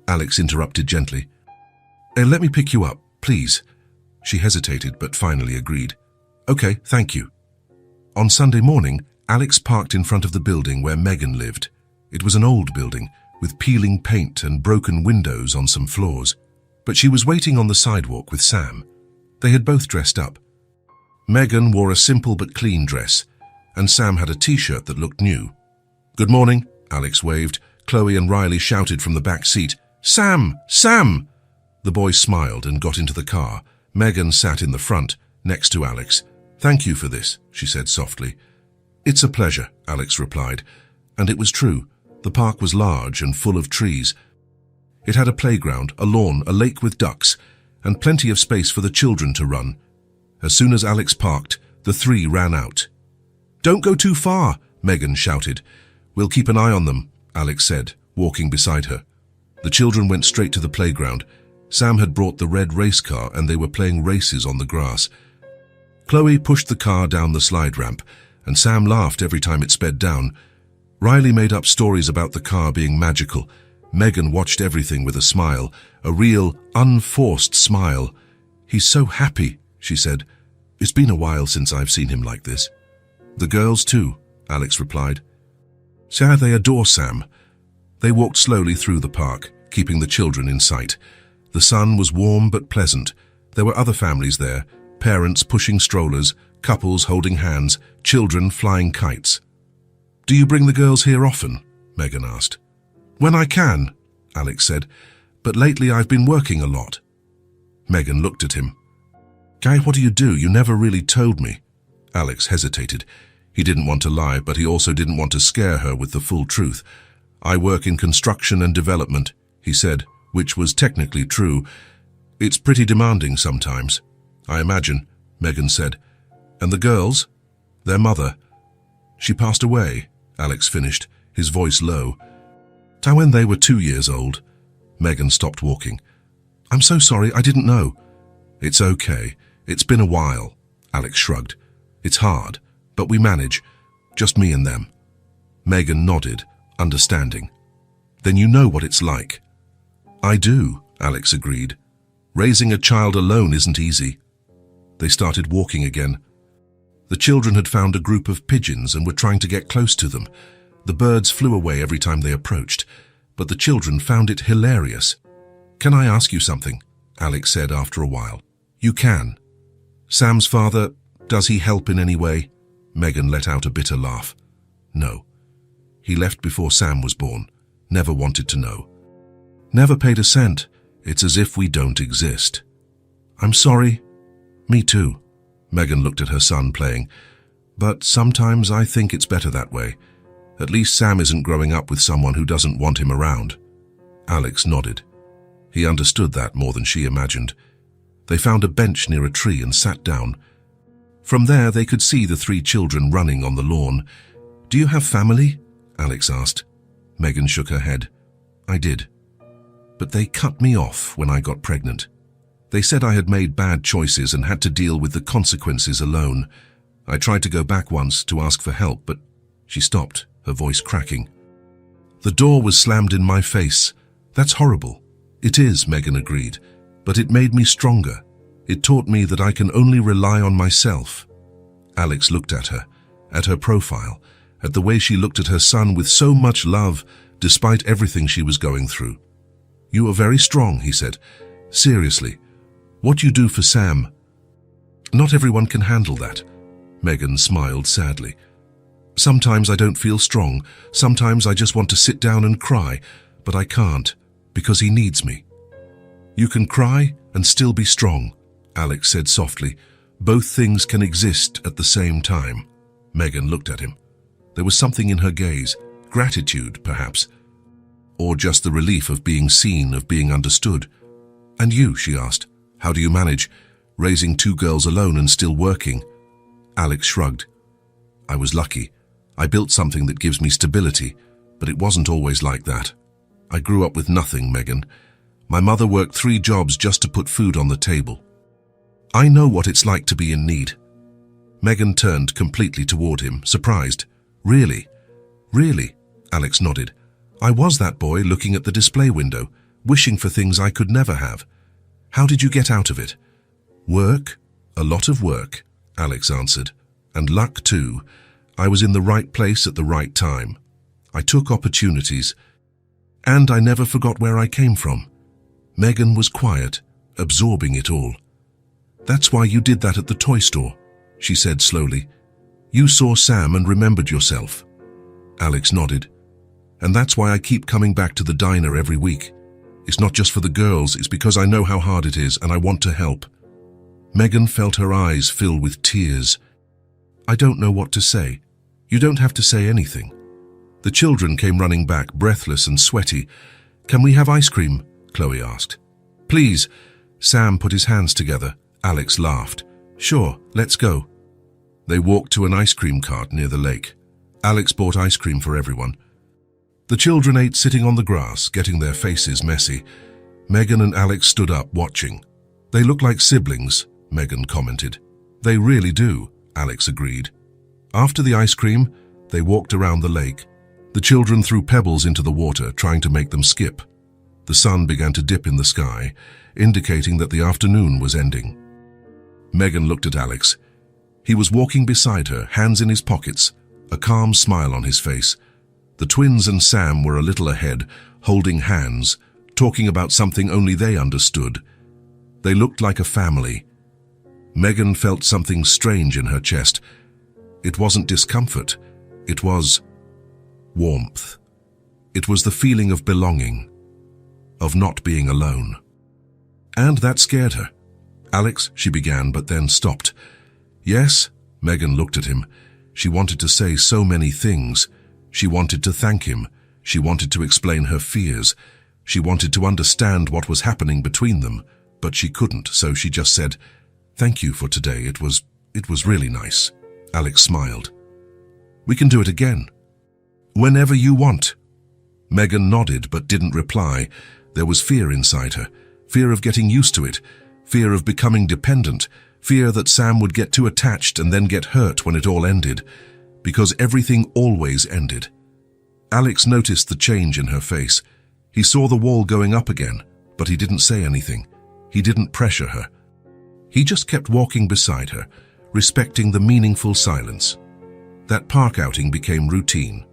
Alex interrupted gently. Let me pick you up, please." She hesitated, but finally agreed. "Okay, thank you." On Sunday morning, Alex parked in front of the building where Megan lived. It was an old building, with peeling paint and broken windows on some floors. But she was waiting on the sidewalk with Sam. They had both dressed up. Megan wore a simple but clean dress, and Sam had a t-shirt that looked new. "Good morning," Alex waved. Chloe and Riley shouted from the back seat, "Sam! Sam!" The boys smiled and got into the car. Megan sat in the front, next to Alex. "Thank you for this," she said softly. "It's a pleasure," Alex replied. And it was true. The park was large and full of trees. It had a playground, a lawn, a lake with ducks, and plenty of space for the children to run. As soon as Alex parked, the three ran out. "Don't go too far," Megan shouted. "We'll keep an eye on them," Alex said, walking beside her. The children went straight to the playground. Sam had brought the red race car and they were playing races on the grass. Chloe pushed the car down the slide ramp, and Sam laughed every time it sped down. Riley made up stories about the car being magical. Megan watched everything with a smile, a real, unforced smile. "He's so happy," she said. "It's been a while since I've seen him like this." "The girls too," Alex replied. They adore Sam. They walked slowly through the park, keeping the children in sight. The sun was warm but pleasant. There were other families there, parents pushing strollers, couples holding hands, children flying kites. "Do you bring the girls here often?" Megan asked. "When I can," Alex said, "but lately I've been working a lot." Megan looked at him. "Guy, what do you do? You never really told me." Alex hesitated. He didn't want to lie, but he also didn't want to scare her with the full truth. "I work in construction and development," he said, which was technically true. "It's pretty demanding sometimes." "I imagine," Megan said. "And the girls?" "Their mother." "She passed away," Alex finished, his voice low. "When they were 2 years old." Megan stopped walking. "I'm so sorry, I didn't know." "It's okay. It's been a while," Alex shrugged. "It's hard, but we manage. Just me and them." Megan nodded, understanding. "Then you know what it's like." "I do," Alex agreed. "Raising a child alone isn't easy." They started walking again. The children had found a group of pigeons and were trying to get close to them. The birds flew away every time they approached, but the children found it hilarious. "Can I ask you something?" Alex said after a while. "You can. Sam's father, does he help in any way?" Megan let out a bitter laugh. "No. He left before Sam was born. Never wanted to know. Never paid a cent. It's as if we don't exist." "I'm sorry." "Me too." Megan looked at her son playing. "But sometimes I think it's better that way. At least Sam isn't growing up with someone who doesn't want him around." Alex nodded. He understood that more than she imagined. They found a bench near a tree and sat down. From there they could see the 3 children running on the lawn. "Do you have family?" Alex asked. Megan shook her head. "I did. But they cut me off when I got pregnant. They said I had made bad choices and had to deal with the consequences alone. I tried to go back once to ask for help, but..." She stopped, her voice cracking. "The door was slammed in my face. That's horrible." "It is," Megan agreed, "but it made me stronger. It taught me that I can only rely on myself." Alex looked at her profile, at the way she looked at her son with so much love, despite everything she was going through. "You are very strong," he said. "Seriously, what you do for Sam..." "Not everyone can handle that." Megan smiled sadly. "Sometimes I don't feel strong. Sometimes I just want to sit down and cry, but I can't, because he needs me." "You can cry and still be strong," Alex said softly. "Both things can exist at the same time." Megan looked at him. There was something in her gaze, gratitude, perhaps, or just the relief of being seen, of being understood. "And you?" she asked. "How do you manage, raising 2 girls alone and still working?" Alex shrugged. "I was lucky. I built something that gives me stability, but it wasn't always like that. I grew up with nothing, Megan. My mother worked 3 jobs just to put food on the table. I know what it's like to be in need." Megan turned completely toward him, surprised. "Really? Really?" Alex nodded. "I was that boy looking at the display window, wishing for things I could never have. How did you get out of it?" "Work. A lot of work," Alex answered. "And luck too. I was in the right place at the right time. I took opportunities. And I never forgot where I came from." Megan was quiet, absorbing it all. "That's why you did that at the toy store," she said slowly. "You saw Sam and remembered yourself." Alex nodded. "And that's why I keep coming back to the diner every week. It's not just for the girls, it's because I know how hard it is and I want to help." Megan felt her eyes fill with tears. "I don't know what to say." "You don't have to say anything." The children came running back, breathless and sweaty. "Can we have ice cream?" Chloe asked. "Please." Sam put his hands together. Alex laughed. "Sure, let's go." They walked to an ice cream cart near the lake. Alex bought ice cream for everyone. The children ate sitting on the grass, getting their faces messy. Megan and Alex stood up, watching. "They look like siblings," Megan commented. "They really do," Alex agreed. After the ice cream, they walked around the lake. The children threw pebbles into the water, trying to make them skip. The sun began to dip in the sky, indicating that the afternoon was ending. Megan looked at Alex. He was walking beside her, hands in his pockets, a calm smile on his face. The twins and Sam were a little ahead, holding hands, talking about something only they understood. They looked like a family. Megan felt something strange in her chest. It wasn't discomfort. It was warmth. It was the feeling of belonging, of not being alone. And that scared her. "Alex," she began, but then stopped. "Yes?" Megan looked at him. She wanted to say so many things. She wanted to thank him. She wanted to explain her fears. She wanted to understand what was happening between them, but she couldn't, so she just said, "Thank you for today. It was really nice." Alex smiled. "We can do it again." "Whenever you want." Megan nodded but didn't reply. There was fear inside her, fear of getting used to it, fear of becoming dependent, fear that Sam would get too attached and then get hurt when it all ended, because everything always ended. Alex noticed the change in her face. He saw the wall going up again, but he didn't say anything. He didn't pressure her. He just kept walking beside her, respecting the meaningful silence. That park outing became routine.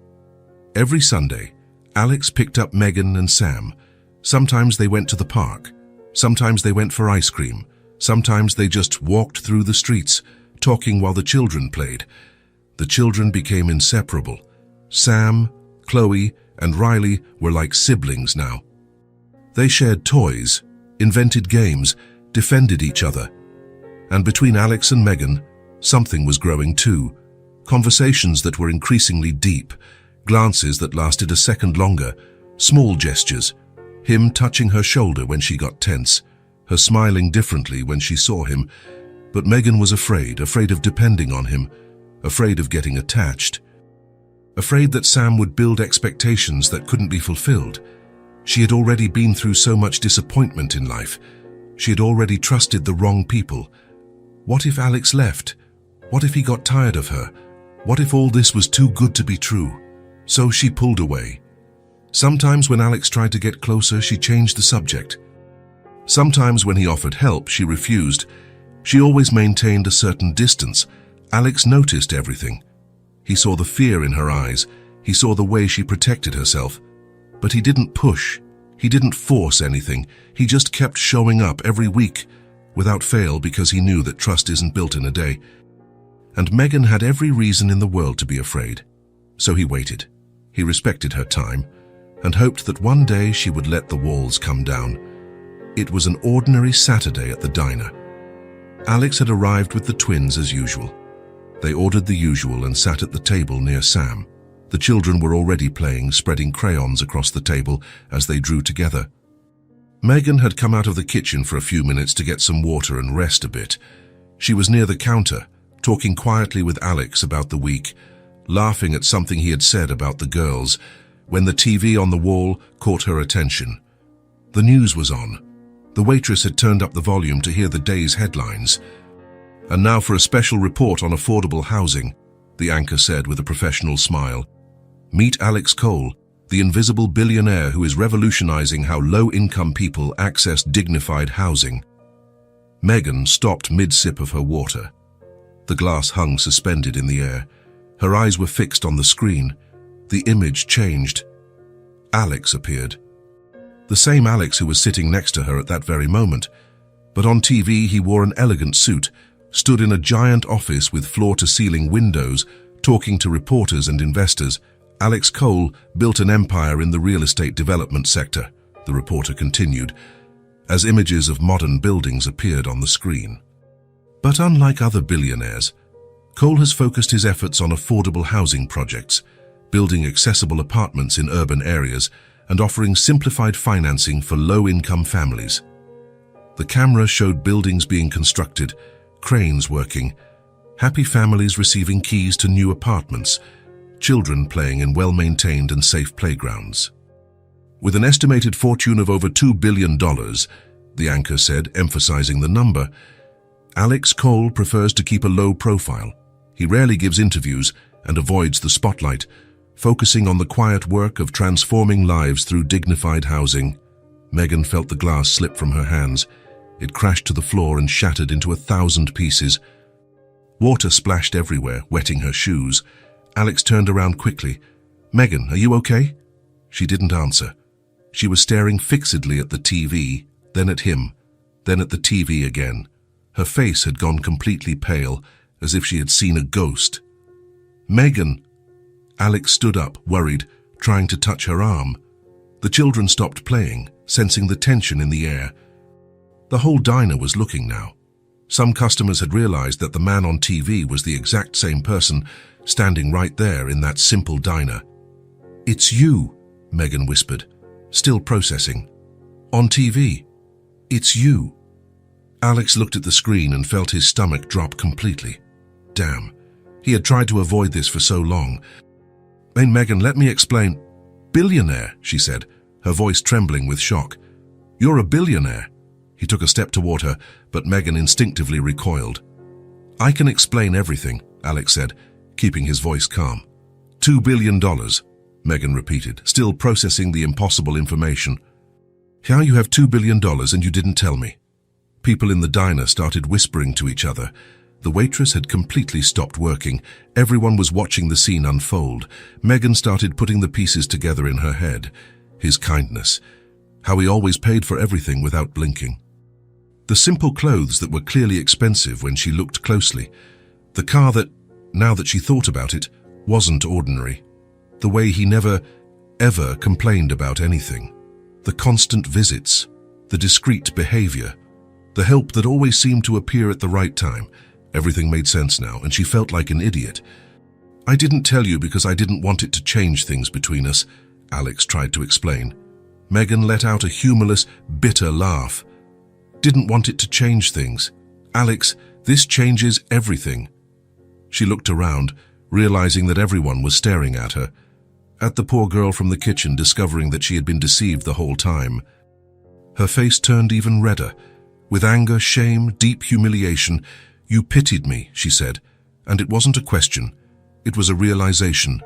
Every Sunday, Alex picked up Megan and Sam. Sometimes they went to the park. Sometimes they went for ice cream. Sometimes they just walked through the streets, talking while the children played. The children became inseparable. Sam, Chloe, and Riley were like siblings now. They shared toys, invented games, defended each other. And between Alex and Megan, something was growing too. Conversations that were increasingly deep, glances that lasted a second longer, small gestures, him touching her shoulder when she got tense, her smiling differently when she saw him. But Megan was afraid of depending on him, afraid of getting attached, afraid that Sam would build expectations that couldn't be fulfilled. She had already been through so much disappointment in life. She had already trusted the wrong people. What if Alex left? What if he got tired of her? What if all this was too good to be true? So she pulled away. Sometimes when Alex tried to get closer, she changed the subject. Sometimes when he offered help, she refused. She always maintained a certain distance. Alex noticed everything. He saw the fear in her eyes. He saw the way she protected herself. But he didn't push. He didn't force anything. He just kept showing up every week, without fail, because he knew that trust isn't built in a day. And Megan had every reason in the world to be afraid. So he waited. He respected her time, and hoped that one day she would let the walls come down. It was an ordinary Saturday at the diner. Alex had arrived with the twins as usual. They ordered the usual and sat at the table near Sam. The children were already playing, spreading crayons across the table as they drew together. Megan had come out of the kitchen for a few minutes to get some water and rest a bit. She was near the counter, talking quietly with Alex about the week, laughing at something he had said about the girls, when the TV on the wall caught her attention. The news was on. The waitress had turned up the volume to hear the day's headlines. "And now for a special report on affordable housing," the anchor said with a professional smile. "Meet Alex Cole, the invisible billionaire who is revolutionizing how low-income people access dignified housing." Megan stopped mid-sip of her water. The glass hung suspended in the air. Her eyes were fixed on the screen. The image changed. Alex appeared. The same Alex who was sitting next to her at that very moment. But on TV he wore an elegant suit, stood in a giant office with floor-to-ceiling windows, talking to reporters and investors. Alex Cole built an empire in the real estate development sector, the reporter continued, as images of modern buildings appeared on the screen. But unlike other billionaires, Cole has focused his efforts on affordable housing projects, building accessible apartments in urban areas and offering simplified financing for low-income families. The camera showed buildings being constructed, cranes working, happy families receiving keys to new apartments, children playing in well-maintained and safe playgrounds. With an estimated fortune of over $2 billion, the anchor said, emphasizing the number, Alex Cole prefers to keep a low profile. He rarely gives interviews and avoids the spotlight, focusing on the quiet work of transforming lives through dignified housing. Megan felt the glass slip from her hands. It crashed to the floor and shattered into 1,000 pieces. Water splashed everywhere, wetting her shoes. Alex turned around quickly. "Megan, are you okay?" She didn't answer. She was staring fixedly at the TV, then at him, then at the TV again. Her face had gone completely pale, as if she had seen a ghost. "Megan!" Alex stood up, worried, trying to touch her arm. The children stopped playing, sensing the tension in the air. The whole diner was looking now. Some customers had realized that the man on TV was the exact same person, standing right there in that simple diner. "It's you," Megan whispered, still processing. "On TV. It's you." Alex looked at the screen and felt his stomach drop completely. Damn, he had tried to avoid this for so long. "Hey, Megan, let me explain." "Billionaire," she said, her voice trembling with shock. "You're a billionaire." He took a step toward her, but Megan instinctively recoiled. "I can explain everything," Alex said, keeping his voice calm. $2 billion, Megan repeated, still processing the impossible information. "How you have $2 billion and you didn't tell me?" People in the diner started whispering to each other. The waitress had completely stopped working. Everyone was watching the scene unfold. Megan started putting the pieces together in her head. His kindness. How he always paid for everything without blinking. The simple clothes that were clearly expensive when she looked closely. The car that, now that she thought about it, wasn't ordinary. The way he never, ever complained about anything. The constant visits. The discreet behavior. The help that always seemed to appear at the right time. Everything made sense now, and she felt like an idiot. "I didn't tell you because I didn't want it to change things between us," Alex tried to explain. Megan let out a humorless, bitter laugh. "Didn't want it to change things. Alex, this changes everything." She looked around, realizing that everyone was staring at her. At the poor girl from the kitchen, discovering that she had been deceived the whole time. Her face turned even redder. With anger, shame, deep humiliation. "You pitied me," she said, and it wasn't a question. It was a realization.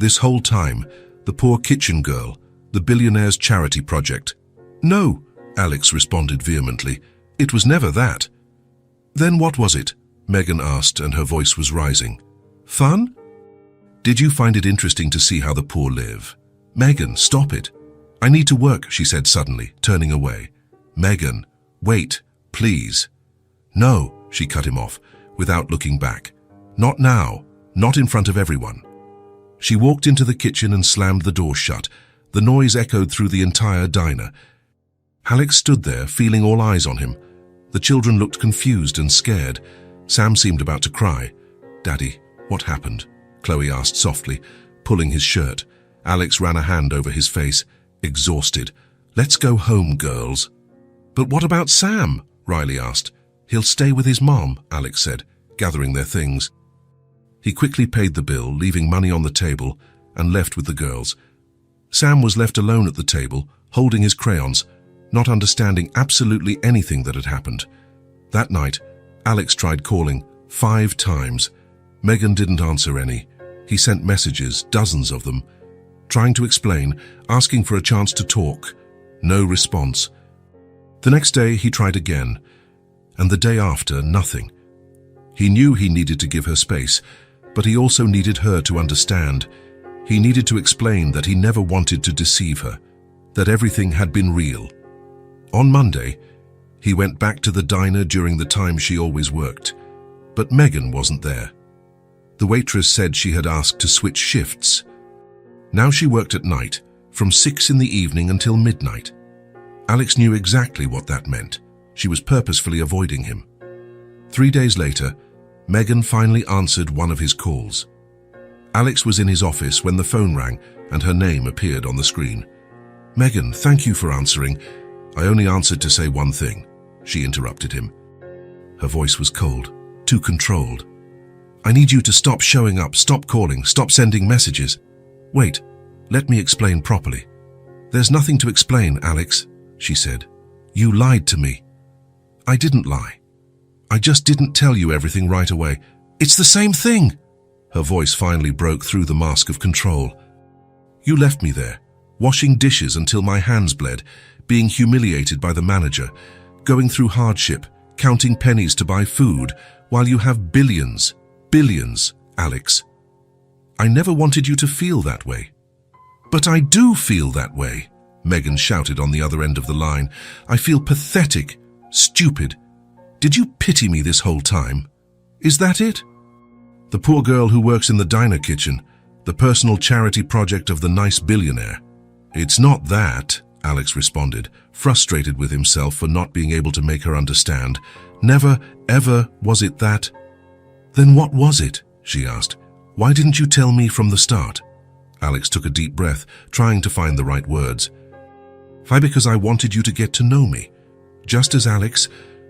This whole time, the poor kitchen girl, the billionaire's charity project. "No," Alex responded vehemently. "It was never that." "Then what was it?" Megan asked, and her voice was rising. "Fun? Did you find it interesting to see how the poor live?" "Megan, stop it. I need to work," she said suddenly, turning away. "Megan, wait, please." "No," she cut him off, without looking back. "Not now, not in front of everyone." She walked into the kitchen and slammed the door shut. The noise echoed through the entire diner. Alex stood there, feeling all eyes on him. The children looked confused and scared. Sam seemed about to cry. "Daddy, what happened?" Chloe asked softly, pulling his shirt. Alex ran a hand over his face, exhausted. "Let's go home, girls." "But what about Sam?" Riley asked. "He'll stay with his mom," Alex said, gathering their things. He quickly paid the bill, leaving money on the table, and left with the girls. Sam was left alone at the table, holding his crayons, not understanding absolutely anything that had happened. That night, Alex tried calling 5 times. Megan didn't answer any. He sent messages, dozens of them, trying to explain, asking for a chance to talk. No response. The next day, he tried again. And the day after, nothing. He knew he needed to give her space, but he also needed her to understand. He needed to explain that he never wanted to deceive her, that everything had been real. On Monday, he went back to the diner during the time she always worked, but Megan wasn't there. The waitress said she had asked to switch shifts. Now she worked at night, from 6 in the evening until midnight. Alex knew exactly what that meant. She was purposefully avoiding him. 3 days later, Megan finally answered one of his calls. Alex was in his office when the phone rang and her name appeared on the screen. "Megan, thank you for answering. I only answered to say one thing," she interrupted him. Her voice was cold, too controlled. "I need you to stop showing up, stop calling, stop sending messages." "Wait, let me explain properly." "There's nothing to explain, Alex," she said. "You lied to me." "I didn't lie. I just didn't tell you everything right away." "It's the same thing." Her voice finally broke through the mask of control. "You left me there, washing dishes until my hands bled, being humiliated by the manager, going through hardship, counting pennies to buy food, while you have billions, Alex. I never wanted you to feel that way." "But I do feel that way," Megan shouted on the other end of the line. "I feel pathetic, stupid. Did you pity me this whole time? Is that it? The poor girl who works in the diner kitchen, the personal charity project of the nice billionaire." "It's not that," Alex responded, frustrated with himself for not being able to make her understand. "Never, ever was it that." "Then what was it?" she asked. "Why didn't you tell me from the start?" Alex took a deep breath, trying to find the right words. "Why, because I wanted you to get to know me. Just as Alex,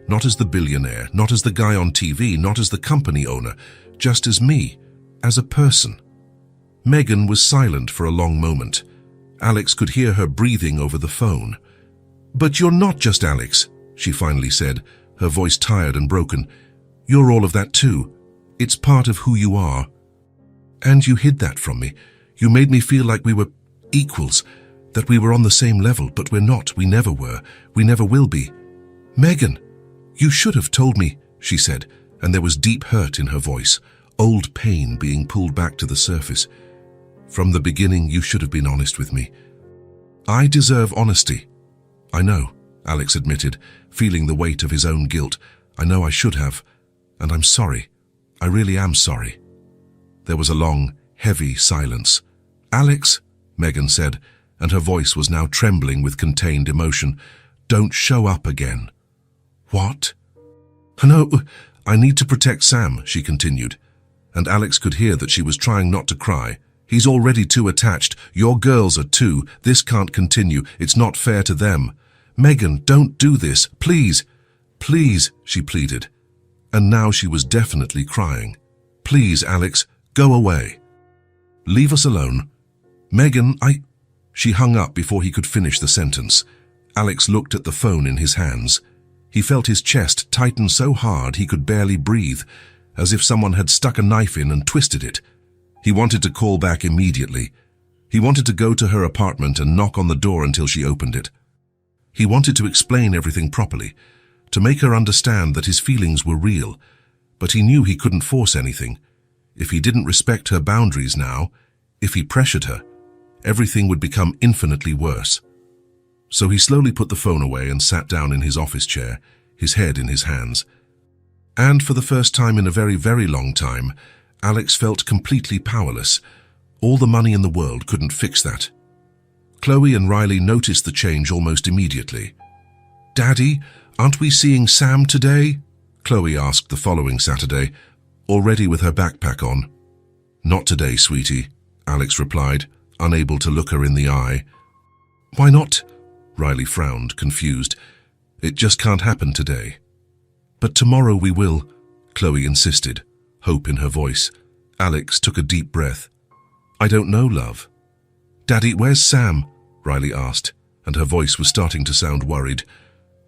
not as the billionaire, not as the guy on TV, not as the company owner, just as me, as a person." Megan was silent for a long moment. Alex could hear her breathing over the phone. "But you're not just Alex," she finally said, her voice tired and broken. "You're all of that too. It's part of who you are. And you hid that from me. You made me feel like we were equals, that we were on the same level, but we're not. We never were. We never will be." "Megan, you should have told me," she said, and there was deep hurt in her voice, old pain being pulled back to the surface. "From the beginning, you should have been honest with me." "I deserve honesty." "I know," Alex admitted, feeling the weight of his own guilt. "I know I should have, and I'm sorry. I really am sorry." There was a long, heavy silence. "Alex," Megan said, and her voice was now trembling with contained emotion, "don't show up again." "What?" "No, I need to protect Sam," she continued, and Alex could hear that she was trying not to cry. "He's already too attached. Your girls are too. This can't continue. It's not fair to them." "Megan, don't do this. Please." "Please," she pleaded. And now she was definitely crying. "Please, Alex, go away. Leave us alone." "Megan, She hung up before he could finish the sentence. Alex looked at the phone in his hands. He felt his chest tighten so hard he could barely breathe, as if someone had stuck a knife in and twisted it. He wanted to call back immediately. He wanted to go to her apartment and knock on the door until she opened it. He wanted to explain everything properly, to make her understand that his feelings were real, but he knew he couldn't force anything. If he didn't respect her boundaries now, if he pressured her, everything would become infinitely worse. So he slowly put the phone away and sat down in his office chair, his head in his hands. And for the first time in a very, very long time, Alex felt completely powerless. All the money in the world couldn't fix that. Chloe and Riley noticed the change almost immediately. "Daddy, aren't we seeing Sam today?" Chloe asked the following Saturday, already with her backpack on. "Not today, sweetie," Alex replied, unable to look her in the eye. "Why not?" Riley frowned, confused. "It just can't happen today." "But tomorrow we will," Chloe insisted, hope in her voice. Alex took a deep breath. "I don't know, love." "Daddy, where's Sam?" Riley asked, and her voice was starting to sound worried.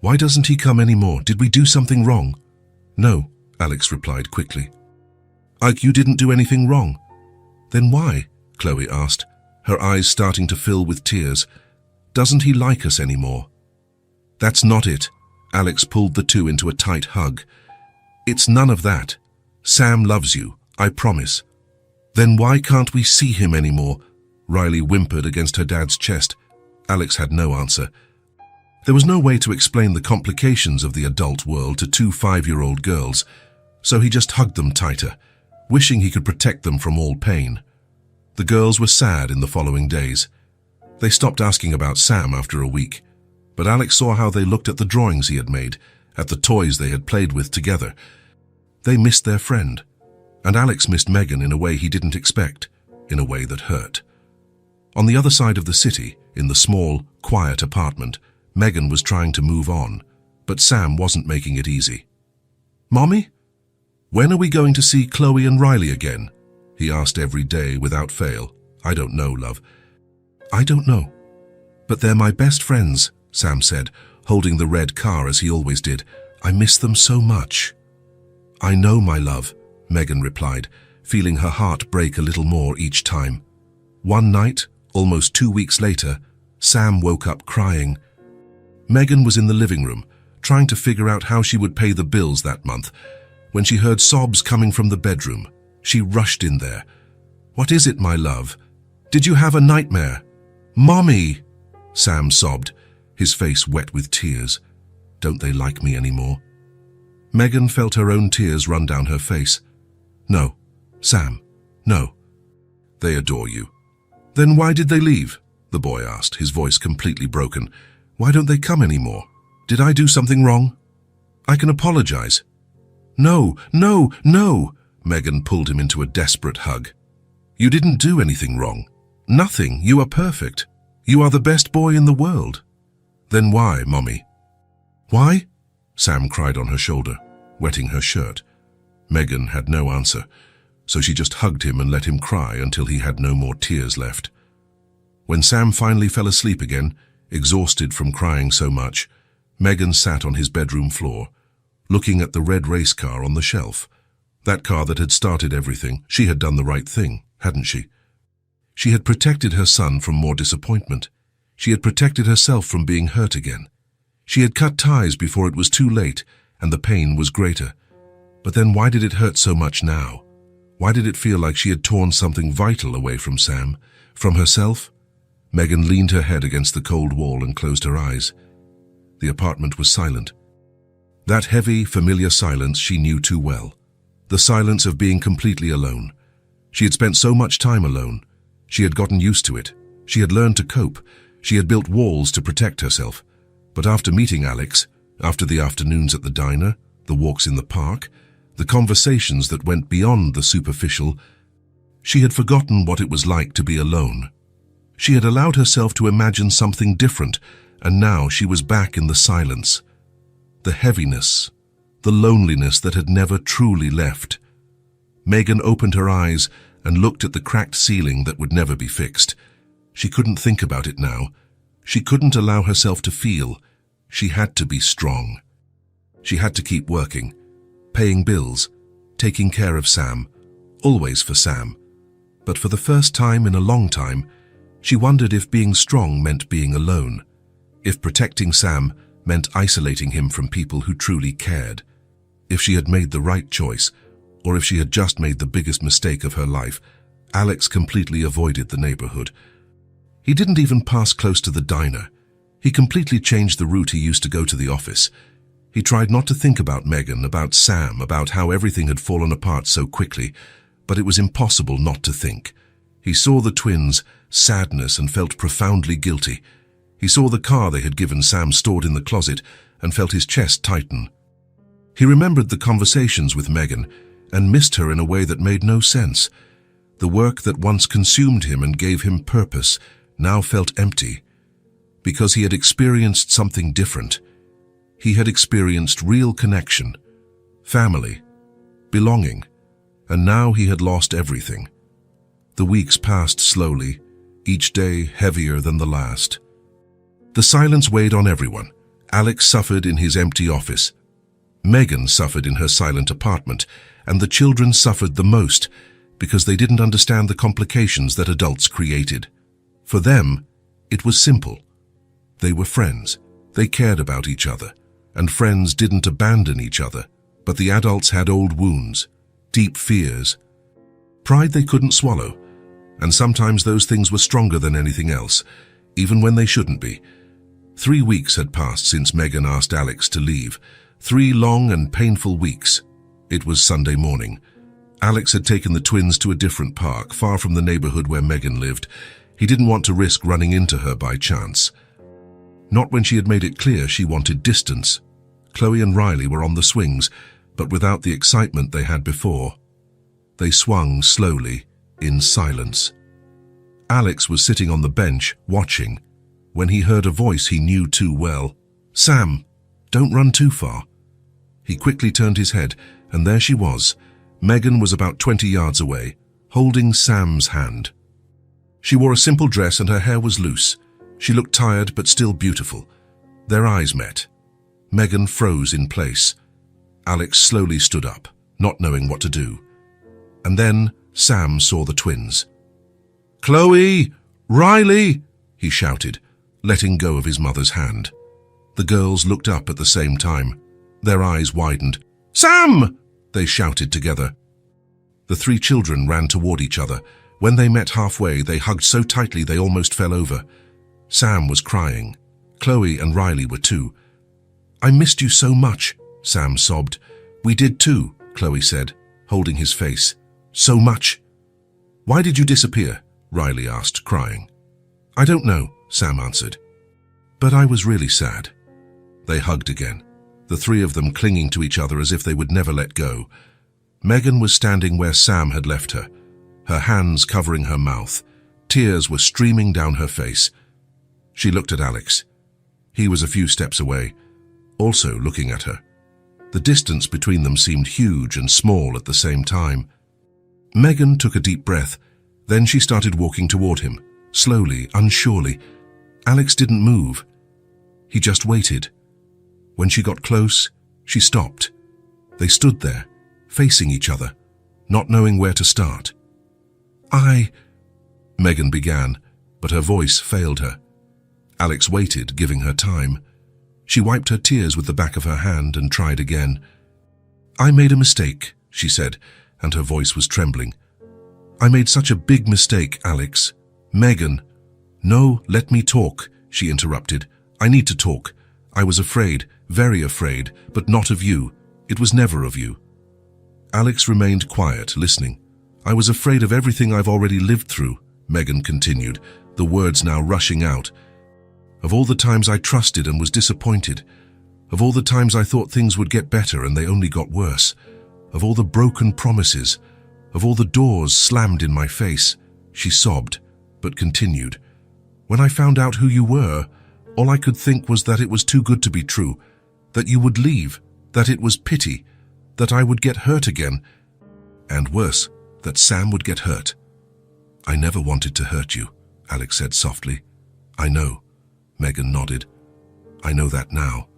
"Why doesn't he come anymore? Did we do something wrong?" "No," Alex replied quickly. "Ike, you didn't do anything wrong." "Then why?" Chloe asked, her eyes starting to fill with tears. "Doesn't he like us anymore?" "That's not it." Alex pulled the two into a tight hug. "It's none of that. Sam loves you, I promise." "Then why can't we see him anymore?" Riley whimpered against her dad's chest. Alex had no answer. There was no way to explain the complications of the adult world to two 5-year-old girls, so he just hugged them tighter, wishing he could protect them from all pain. The girls were sad in the following days. They stopped asking about Sam after a week, but Alex saw how they looked at the drawings he had made, at the toys they had played with together. They missed their friend, and Alex missed Megan in a way he didn't expect, in a way that hurt. On the other side of the city, in the small, quiet apartment, Megan was trying to move on, but Sam wasn't making it easy. "Mommy? When are we going to see Chloe and Riley again?" he asked every day without fail. "I don't know, love." "I don't know. But they're my best friends," Sam said, holding the red car as he always did. "I miss them so much." "I know, my love," Megan replied, feeling her heart break a little more each time. One night, almost 2 weeks later, Sam woke up crying. Megan was in the living room, trying to figure out how she would pay the bills that month. When she heard sobs coming from the bedroom, she rushed in there. "What is it, my love? Did you have a nightmare?" "Mommy!" Sam sobbed, his face wet with tears. "Don't they like me anymore?" Megan felt her own tears run down her face. "No, Sam, no. They adore you." "Then why did they leave?" the boy asked, his voice completely broken. "Why don't they come anymore? Did I do something wrong? I can apologize." "No, no, no!" Megan pulled him into a desperate hug. "You didn't do anything wrong. Nothing. You are perfect. You are the best boy in the world." "Then why, Mommy?" "Why?" Sam cried on her shoulder, wetting her shirt. Megan had no answer, so she just hugged him and let him cry until he had no more tears left. When Sam finally fell asleep again, exhausted from crying so much, Megan sat on his bedroom floor, looking at the red race car on the shelf. That car that had started everything. She had done the right thing, hadn't she? She had protected her son from more disappointment. She had protected herself from being hurt again. She had cut ties before it was too late and the pain was greater. But then why did it hurt so much now? Why did it feel like she had torn something vital away from Sam? From herself? Megan leaned her head against the cold wall and closed her eyes. The apartment was silent. That heavy, familiar silence she knew too well. The silence of being completely alone. She had spent so much time alone. She had gotten used to it. She had learned to cope. She had built walls to protect herself. But after meeting Alex, after the afternoons at the diner, the walks in the park, the conversations that went beyond the superficial, she had forgotten what it was like to be alone. She had allowed herself to imagine something different, and now she was back in the silence. The heaviness, the loneliness that had never truly left. Megan opened her eyes and looked at the cracked ceiling that would never be fixed. She couldn't think about it now. She couldn't allow herself to feel. She had to be strong. She had to keep working, paying bills, taking care of Sam, always for Sam. But for the first time in a long time, she wondered if being strong meant being alone, if protecting Sam meant isolating him from people who truly cared, if she had made the right choice, or if she had just made the biggest mistake of her life. Alex completely avoided the neighborhood. He didn't even pass close to the diner. He completely changed the route he used to go to the office. He tried not to think about Megan, about Sam, about how everything had fallen apart so quickly, but it was impossible not to think. He saw the twins' sadness and felt profoundly guilty. He saw the car they had given Sam stored in the closet and felt his chest tighten. He remembered the conversations with Megan and missed her in a way that made no sense. The work that once consumed him and gave him purpose now felt empty, because he had experienced something different. He had experienced real connection, family, belonging, and now he had lost everything. The weeks passed slowly, each day heavier than the last. The silence weighed on everyone. Alex suffered in his empty office. Megan suffered in her silent apartment, and the children suffered the most because they didn't understand the complications that adults created. For them, it was simple. They were friends. They cared about each other, and friends didn't abandon each other. But the adults had old wounds, deep fears, pride they couldn't swallow, and sometimes those things were stronger than anything else, even when they shouldn't be. 3 weeks had passed since Megan asked Alex to leave. 3 long and painful weeks. It was Sunday morning. Alex had taken the twins to a different park, far from the neighborhood where Megan lived. He didn't want to risk running into her by chance. Not when she had made it clear she wanted distance. Chloe and Riley were on the swings, but without the excitement they had before. They swung slowly, in silence. Alex was sitting on the bench, watching, when he heard a voice he knew too well. "Sam, don't run too far." He quickly turned his head, and there she was. Megan was about 20 yards away, holding Sam's hand. She wore a simple dress and her hair was loose. She looked tired but still beautiful. Their eyes met. Megan froze in place. Alex slowly stood up, not knowing what to do. And then Sam saw the twins. "Chloe! Riley!" he shouted, letting go of his mother's hand. The girls looked up at the same time. Their eyes widened. "Sam!" they shouted together. The 3 children ran toward each other. When they met halfway, they hugged so tightly they almost fell over. Sam was crying. Chloe and Riley were too. "I missed you so much," Sam sobbed. "We did too," Chloe said, holding his face. "So much." "Why did you disappear?" Riley asked, crying. "I don't know," Sam answered. "But I was really sad." They hugged again, the 3 of them clinging to each other as if they would never let go. Megan was standing where Sam had left her, her hands covering her mouth. Tears were streaming down her face. She looked at Alex. He was a few steps away, also looking at her. The distance between them seemed huge and small at the same time. Megan took a deep breath. Then she started walking toward him, slowly, unsurely. Alex didn't move. He just waited. When she got close, she stopped. They stood there, facing each other, not knowing where to start. Megan began, but her voice failed her. Alex waited, giving her time. She wiped her tears with the back of her hand and tried again. "I made a mistake," she said, and her voice was trembling. "I made such a big mistake, Alex. Megan." "No, let me talk," she interrupted. "I need to talk. I was afraid, very afraid, but not of you. It was never of you." Alex remained quiet, listening. "I was afraid of everything I've already lived through," Megan continued, the words now rushing out. "Of all the times I trusted and was disappointed. Of all the times I thought things would get better and they only got worse. Of all the broken promises. Of all the doors slammed in my face." She sobbed, but continued. "When I found out who you were, all I could think was that it was too good to be true, that you would leave, that it was pity, that I would get hurt again, and worse, that Sam would get hurt." "I never wanted to hurt you," Alex said softly. "I know," Megan nodded. "I know that now.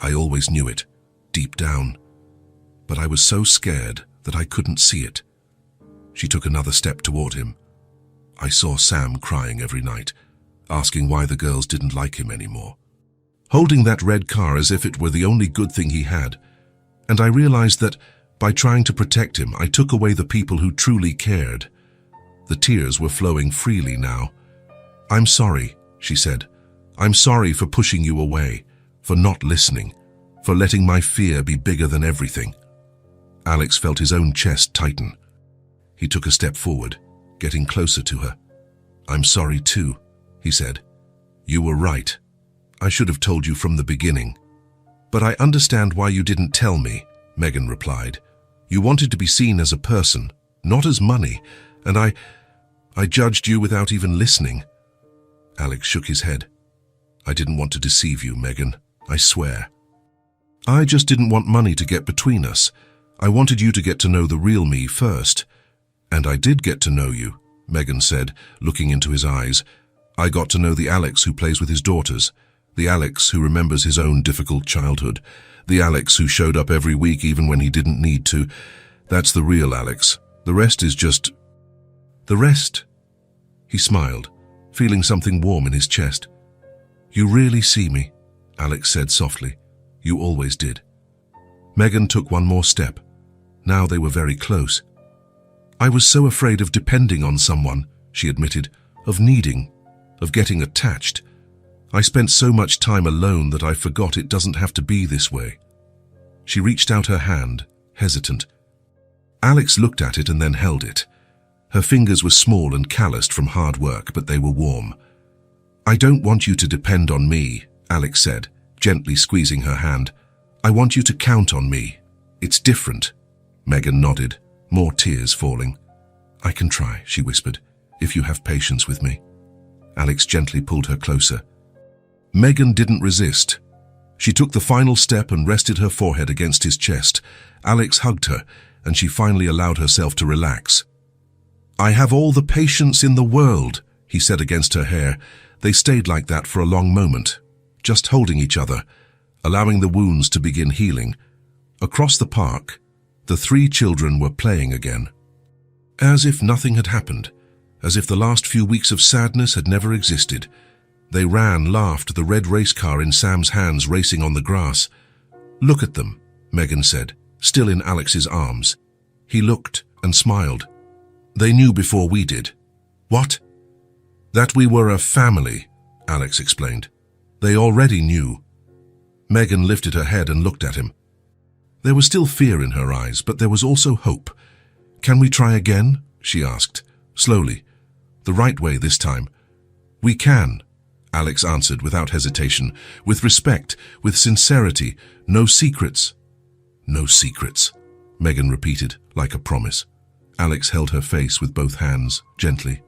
I always knew it, deep down. But I was so scared that I couldn't see it." She took another step toward him. "I saw Sam crying every night, asking why the girls didn't like him anymore, holding that red car as if it were the only good thing he had. And I realized that by trying to protect him, I took away the people who truly cared." The tears were flowing freely now. "I'm sorry," she said. "I'm sorry for pushing you away, for not listening, for letting my fear be bigger than everything." Alex felt his own chest tighten. He took a step forward, getting closer to her. "I'm sorry too," he said. "You were right. I should have told you from the beginning." "But I understand why you didn't tell me," Megan replied. "You wanted to be seen as a person, not as money, and I judged you without even listening." Alex shook his head. "I didn't want to deceive you, Megan, I swear. I just didn't want money to get between us. I wanted you to get to know the real me first. And I did get to know you," Megan said, looking into his eyes. "I got to know the Alex who plays with his daughters, the Alex who remembers his own difficult childhood, the Alex who showed up every week even when he didn't need to. That's the real Alex. The rest is just..." "The rest?" He smiled, feeling something warm in his chest. "You really see me," Alex said softly. "You always did." Megan took one more step. Now they were very close. "I was so afraid of depending on someone," she admitted, "of needing, of getting attached. I spent so much time alone that I forgot it doesn't have to be this way." She reached out her hand, hesitant. Alex looked at it and then held it. Her fingers were small and calloused from hard work, but they were warm. "I don't want you to depend on me," Alex said, gently squeezing her hand. "I want you to count on me. It's different." Megan nodded, more tears falling. "I can try," she whispered, "if you have patience with me." Alex gently pulled her closer. Megan didn't resist. She took the final step and rested her forehead against his chest. Alex hugged her, and she finally allowed herself to relax. "I have all the patience in the world," he said against her hair. They stayed like that for a long moment, just holding each other, allowing the wounds to begin healing. Across the park, the three children were playing again. As if nothing had happened, as if the last few weeks of sadness had never existed. They ran, laughed, the red race car in Sam's hands racing on the grass. "Look at them," Megan said, still in Alex's arms. He looked and smiled. "They knew before we did." "What?" "That we were a family," Alex explained. "They already knew." Megan lifted her head and looked at him. There was still fear in her eyes, but there was also hope. "Can we try again?" she asked, slowly. "The right way this time." "We can," Alex answered without hesitation, with respect, with sincerity. "No secrets." "No secrets," Megan repeated, like a promise. Alex held her face with both hands, gently.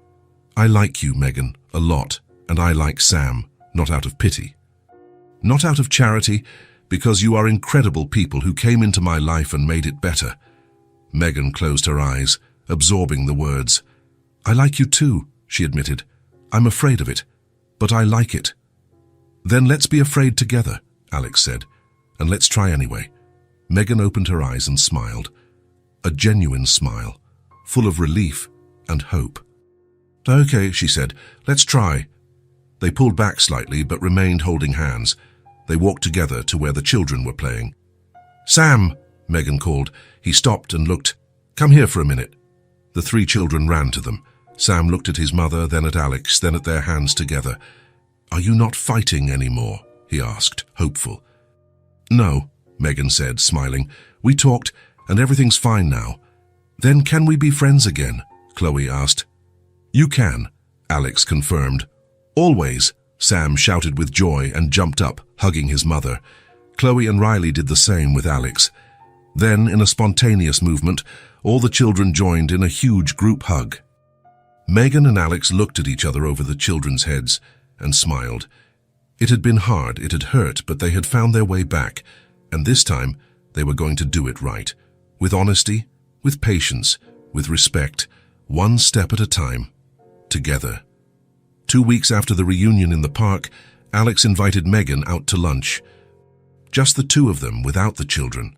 "I like you, Megan, a lot, and I like Sam, not out of pity. Not out of charity, because you are incredible people who came into my life and made it better." Megan closed her eyes, absorbing the words. "I like you too," she admitted. "I'm afraid of it, but I like it." "Then let's be afraid together," Alex said, "and let's try anyway." Megan opened her eyes and smiled. A genuine smile, full of relief and hope. "Okay," she said, "let's try." They pulled back slightly but remained holding hands. They walked together to where the children were playing. "Sam!" Megan called. He stopped and looked. "Come here for a minute." The three children ran to them. Sam looked at his mother, then at Alex, then at their hands together. "Are you not fighting anymore?" he asked, hopeful. "No," Megan said, smiling. "We talked, and everything's fine now." "Then can we be friends again?" Chloe asked. "You can," Alex confirmed. "Always," Sam shouted with joy and jumped up, hugging his mother. Chloe and Riley did the same with Alex. Then, in a spontaneous movement, all the children joined in a huge group hug. Megan and Alex looked at each other over the children's heads and smiled. It had been hard, it had hurt, but they had found their way back, and this time they were going to do it right. With honesty, with patience, with respect, one step at a time, together. 2 weeks after the reunion in the park, Alex invited Megan out to lunch. Just the two of them, without the children.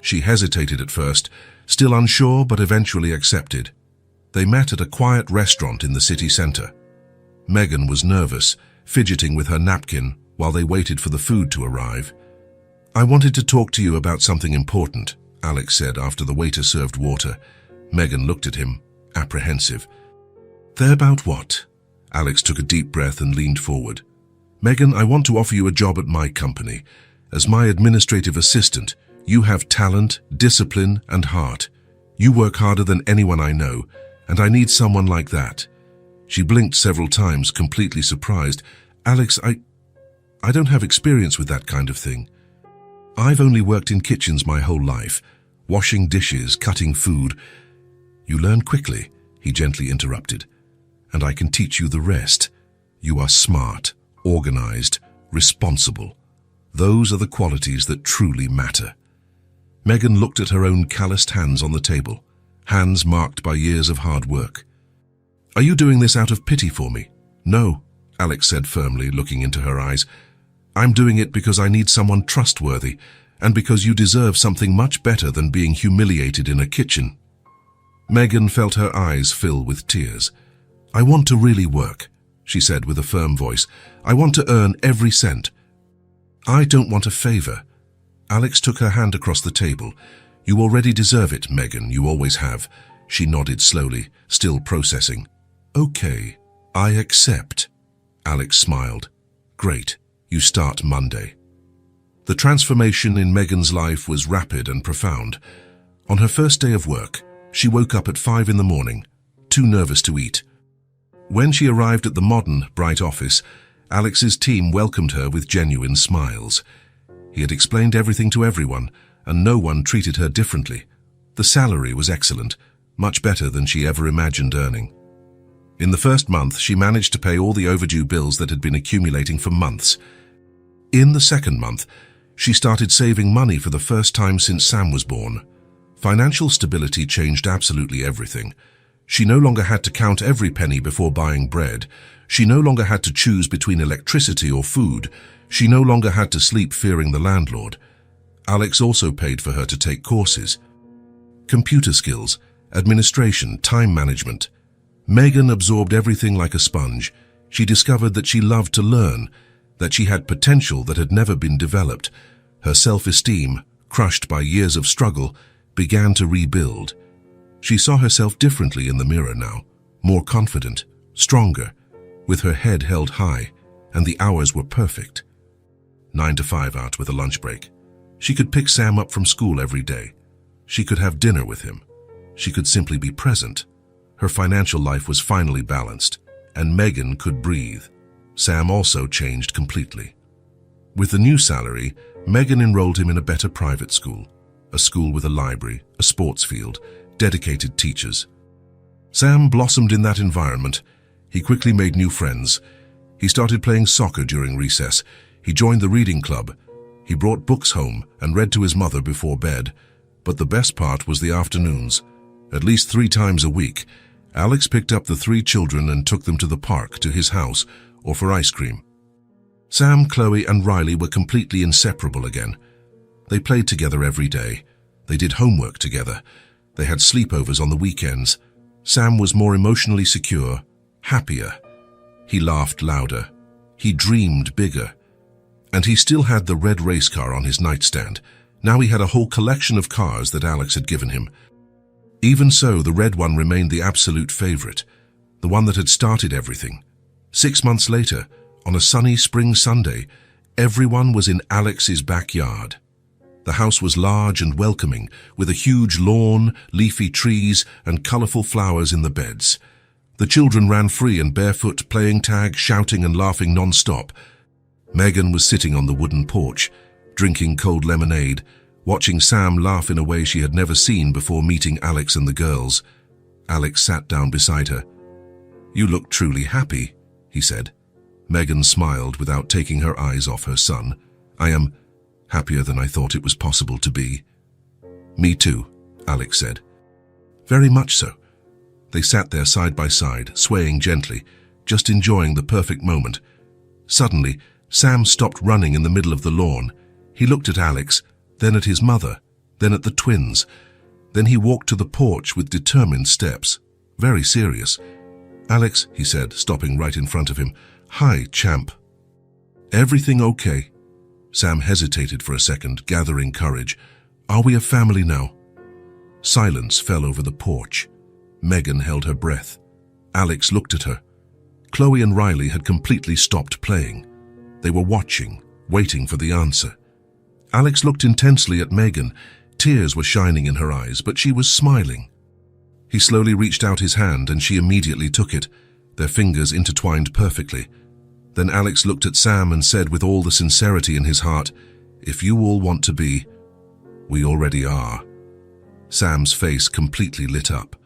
She hesitated at first, still unsure but eventually accepted. They met at a quiet restaurant in the city center. Megan was nervous, fidgeting with her napkin while they waited for the food to arrive. "I wanted to talk to you about something important," Alex said after the waiter served water. Megan looked at him, apprehensive. "About what?" Alex took a deep breath and leaned forward. "Megan, I want to offer you a job at my company. As my administrative assistant, you have talent, discipline, and heart. You work harder than anyone I know, and I need someone like that." She blinked several times, completely surprised. "Alex, I don't have experience with that kind of thing. I've only worked in kitchens my whole life, washing dishes, cutting food." "You learn quickly," he gently interrupted, "and I can teach you the rest. You are smart, organized, responsible. Those are the qualities that truly matter." Megan looked at her own calloused hands on the table, hands marked by years of hard work. "Are you doing this out of pity for me?" "No," Alex said firmly, looking into her eyes. "I'm doing it because I need someone trustworthy, and because you deserve something much better than being humiliated in a kitchen." Megan felt her eyes fill with tears. "I want to really work," she said with a firm voice. "I want to earn every cent. I don't want a favor." Alex took her hand across the table. "You already deserve it, Megan, you always have." She nodded slowly, still processing. "Okay, I accept." Alex smiled. "Great, you start Monday." The transformation in Megan's life was rapid and profound. On her first day of work, she woke up at 5 in the morning, too nervous to eat. When she arrived at the modern, bright office, Alex's team welcomed her with genuine smiles. He had explained everything to everyone, and no one treated her differently. The salary was excellent, much better than she ever imagined earning. In the first month, she managed to pay all the overdue bills that had been accumulating for months. In the second month, she started saving money for the first time since Sam was born. Financial stability changed absolutely everything. She no longer had to count every penny before buying bread. She no longer had to choose between electricity or food. She no longer had to sleep fearing the landlord. Alex also paid for her to take courses. Computer skills, administration, time management. Megan absorbed everything like a sponge. She discovered that she loved to learn, that she had potential that had never been developed. Her self-esteem, crushed by years of struggle, began to rebuild. She saw herself differently in the mirror now, more confident, stronger, with her head held high, and the hours were perfect. 9 to 5 out with a lunch break. She could pick Sam up from school every day. She could have dinner with him. She could simply be present. Her financial life was finally balanced, and Megan could breathe. Sam also changed completely. With the new salary, Megan enrolled him in a better private school, a school with a library, a sports field, dedicated teachers. Sam blossomed in that environment. He quickly made new friends. He started playing soccer during recess. He joined the reading club. He brought books home and read to his mother before bed. But the best part was the afternoons. At least 3 times a week, Alex picked up the 3 children and took them to the park, to his house, or for ice cream. Sam, Chloe, and Riley were completely inseparable again. They played together every day. They did homework together. They had sleepovers on the weekends. Sam was more emotionally secure, happier. He laughed louder. He dreamed bigger. And he still had the red race car on his nightstand. Now he had a whole collection of cars that Alex had given him. Even so, the red one remained the absolute favorite, the one that had started everything. 6 months later, on a sunny spring Sunday, everyone was in Alex's backyard. The house was large and welcoming, with a huge lawn, leafy trees, and colorful flowers in the beds. The children ran free and barefoot, playing tag, shouting and laughing non-stop. Megan was sitting on the wooden porch, drinking cold lemonade, watching Sam laugh in a way she had never seen before meeting Alex and the girls. Alex sat down beside her. "You look truly happy," he said. Megan smiled without taking her eyes off her son. "I am happier than I thought it was possible to be." "Me too," Alex said. "Very much so." They sat there side by side, swaying gently, just enjoying the perfect moment. Suddenly, Sam stopped running in the middle of the lawn. He looked at Alex, then at his mother, then at the twins. Then he walked to the porch with determined steps, very serious. "Alex," he said, stopping right in front of him. "Hi, champ." "Everything okay?" Sam hesitated for a second, gathering courage. "Are we a family now?" Silence fell over the porch. Megan held her breath. Alex looked at her. Chloe and Riley had completely stopped playing. They were watching, waiting for the answer. Alex looked intensely at Megan. Tears were shining in her eyes, but she was smiling. He slowly reached out his hand and she immediately took it, their fingers intertwined perfectly. Then Alex looked at Sam and said with all the sincerity in his heart, "If you all want to be, we already are." Sam's face completely lit up.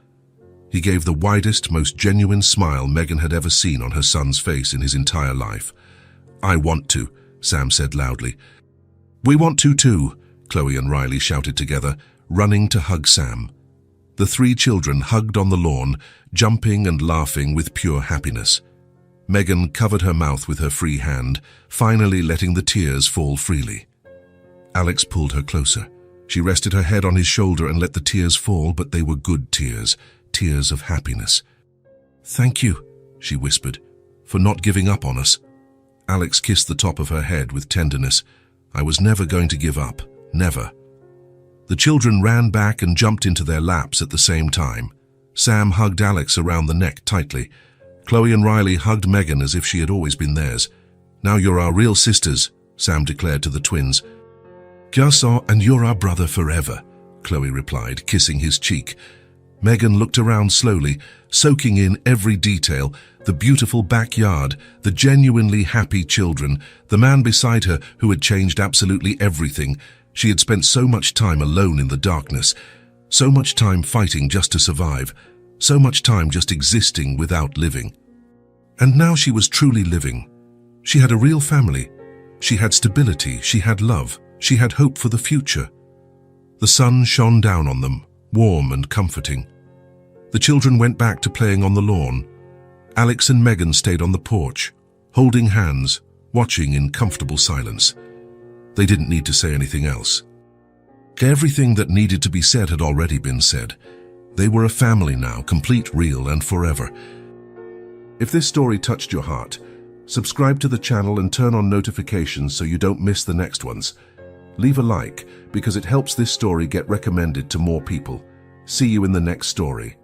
He gave the widest, most genuine smile Megan had ever seen on her son's face in his entire life. "I want to," Sam said loudly. "We want to too," Chloe and Riley shouted together, running to hug Sam. The 3 children hugged on the lawn, jumping and laughing with pure happiness. Megan covered her mouth with her free hand, finally letting the tears fall freely. Alex pulled her closer. She rested her head on his shoulder and let the tears fall, but they were good tears, tears of happiness. "Thank you," she whispered, "for not giving up on us." Alex kissed the top of her head with tenderness. "I was never going to give up, never." The children ran back and jumped into their laps at the same time. Sam hugged Alex around the neck tightly. Chloe and Riley hugged Megan as if she had always been theirs. "Now you're our real sisters," Sam declared to the twins. "Garçon, and you're our brother forever," Chloe replied, kissing his cheek. Megan looked around slowly, soaking in every detail, the beautiful backyard, the genuinely happy children, the man beside her who had changed absolutely everything. She had spent so much time alone in the darkness, so much time fighting just to survive, so much time just existing without living. And now she was truly living. She had a real family. She had stability, she had love, she had hope for the future. The sun shone down on them, warm and comforting. The children went back to playing on the lawn. Alex and Megan stayed on the porch, holding hands, watching in comfortable silence. They didn't need to say anything else. Everything that needed to be said had already been said. They were a family now, complete, real, and forever. If this story touched your heart, subscribe to the channel and turn on notifications so you don't miss the next ones. Leave a like because it helps this story get recommended to more people. See you in the next story.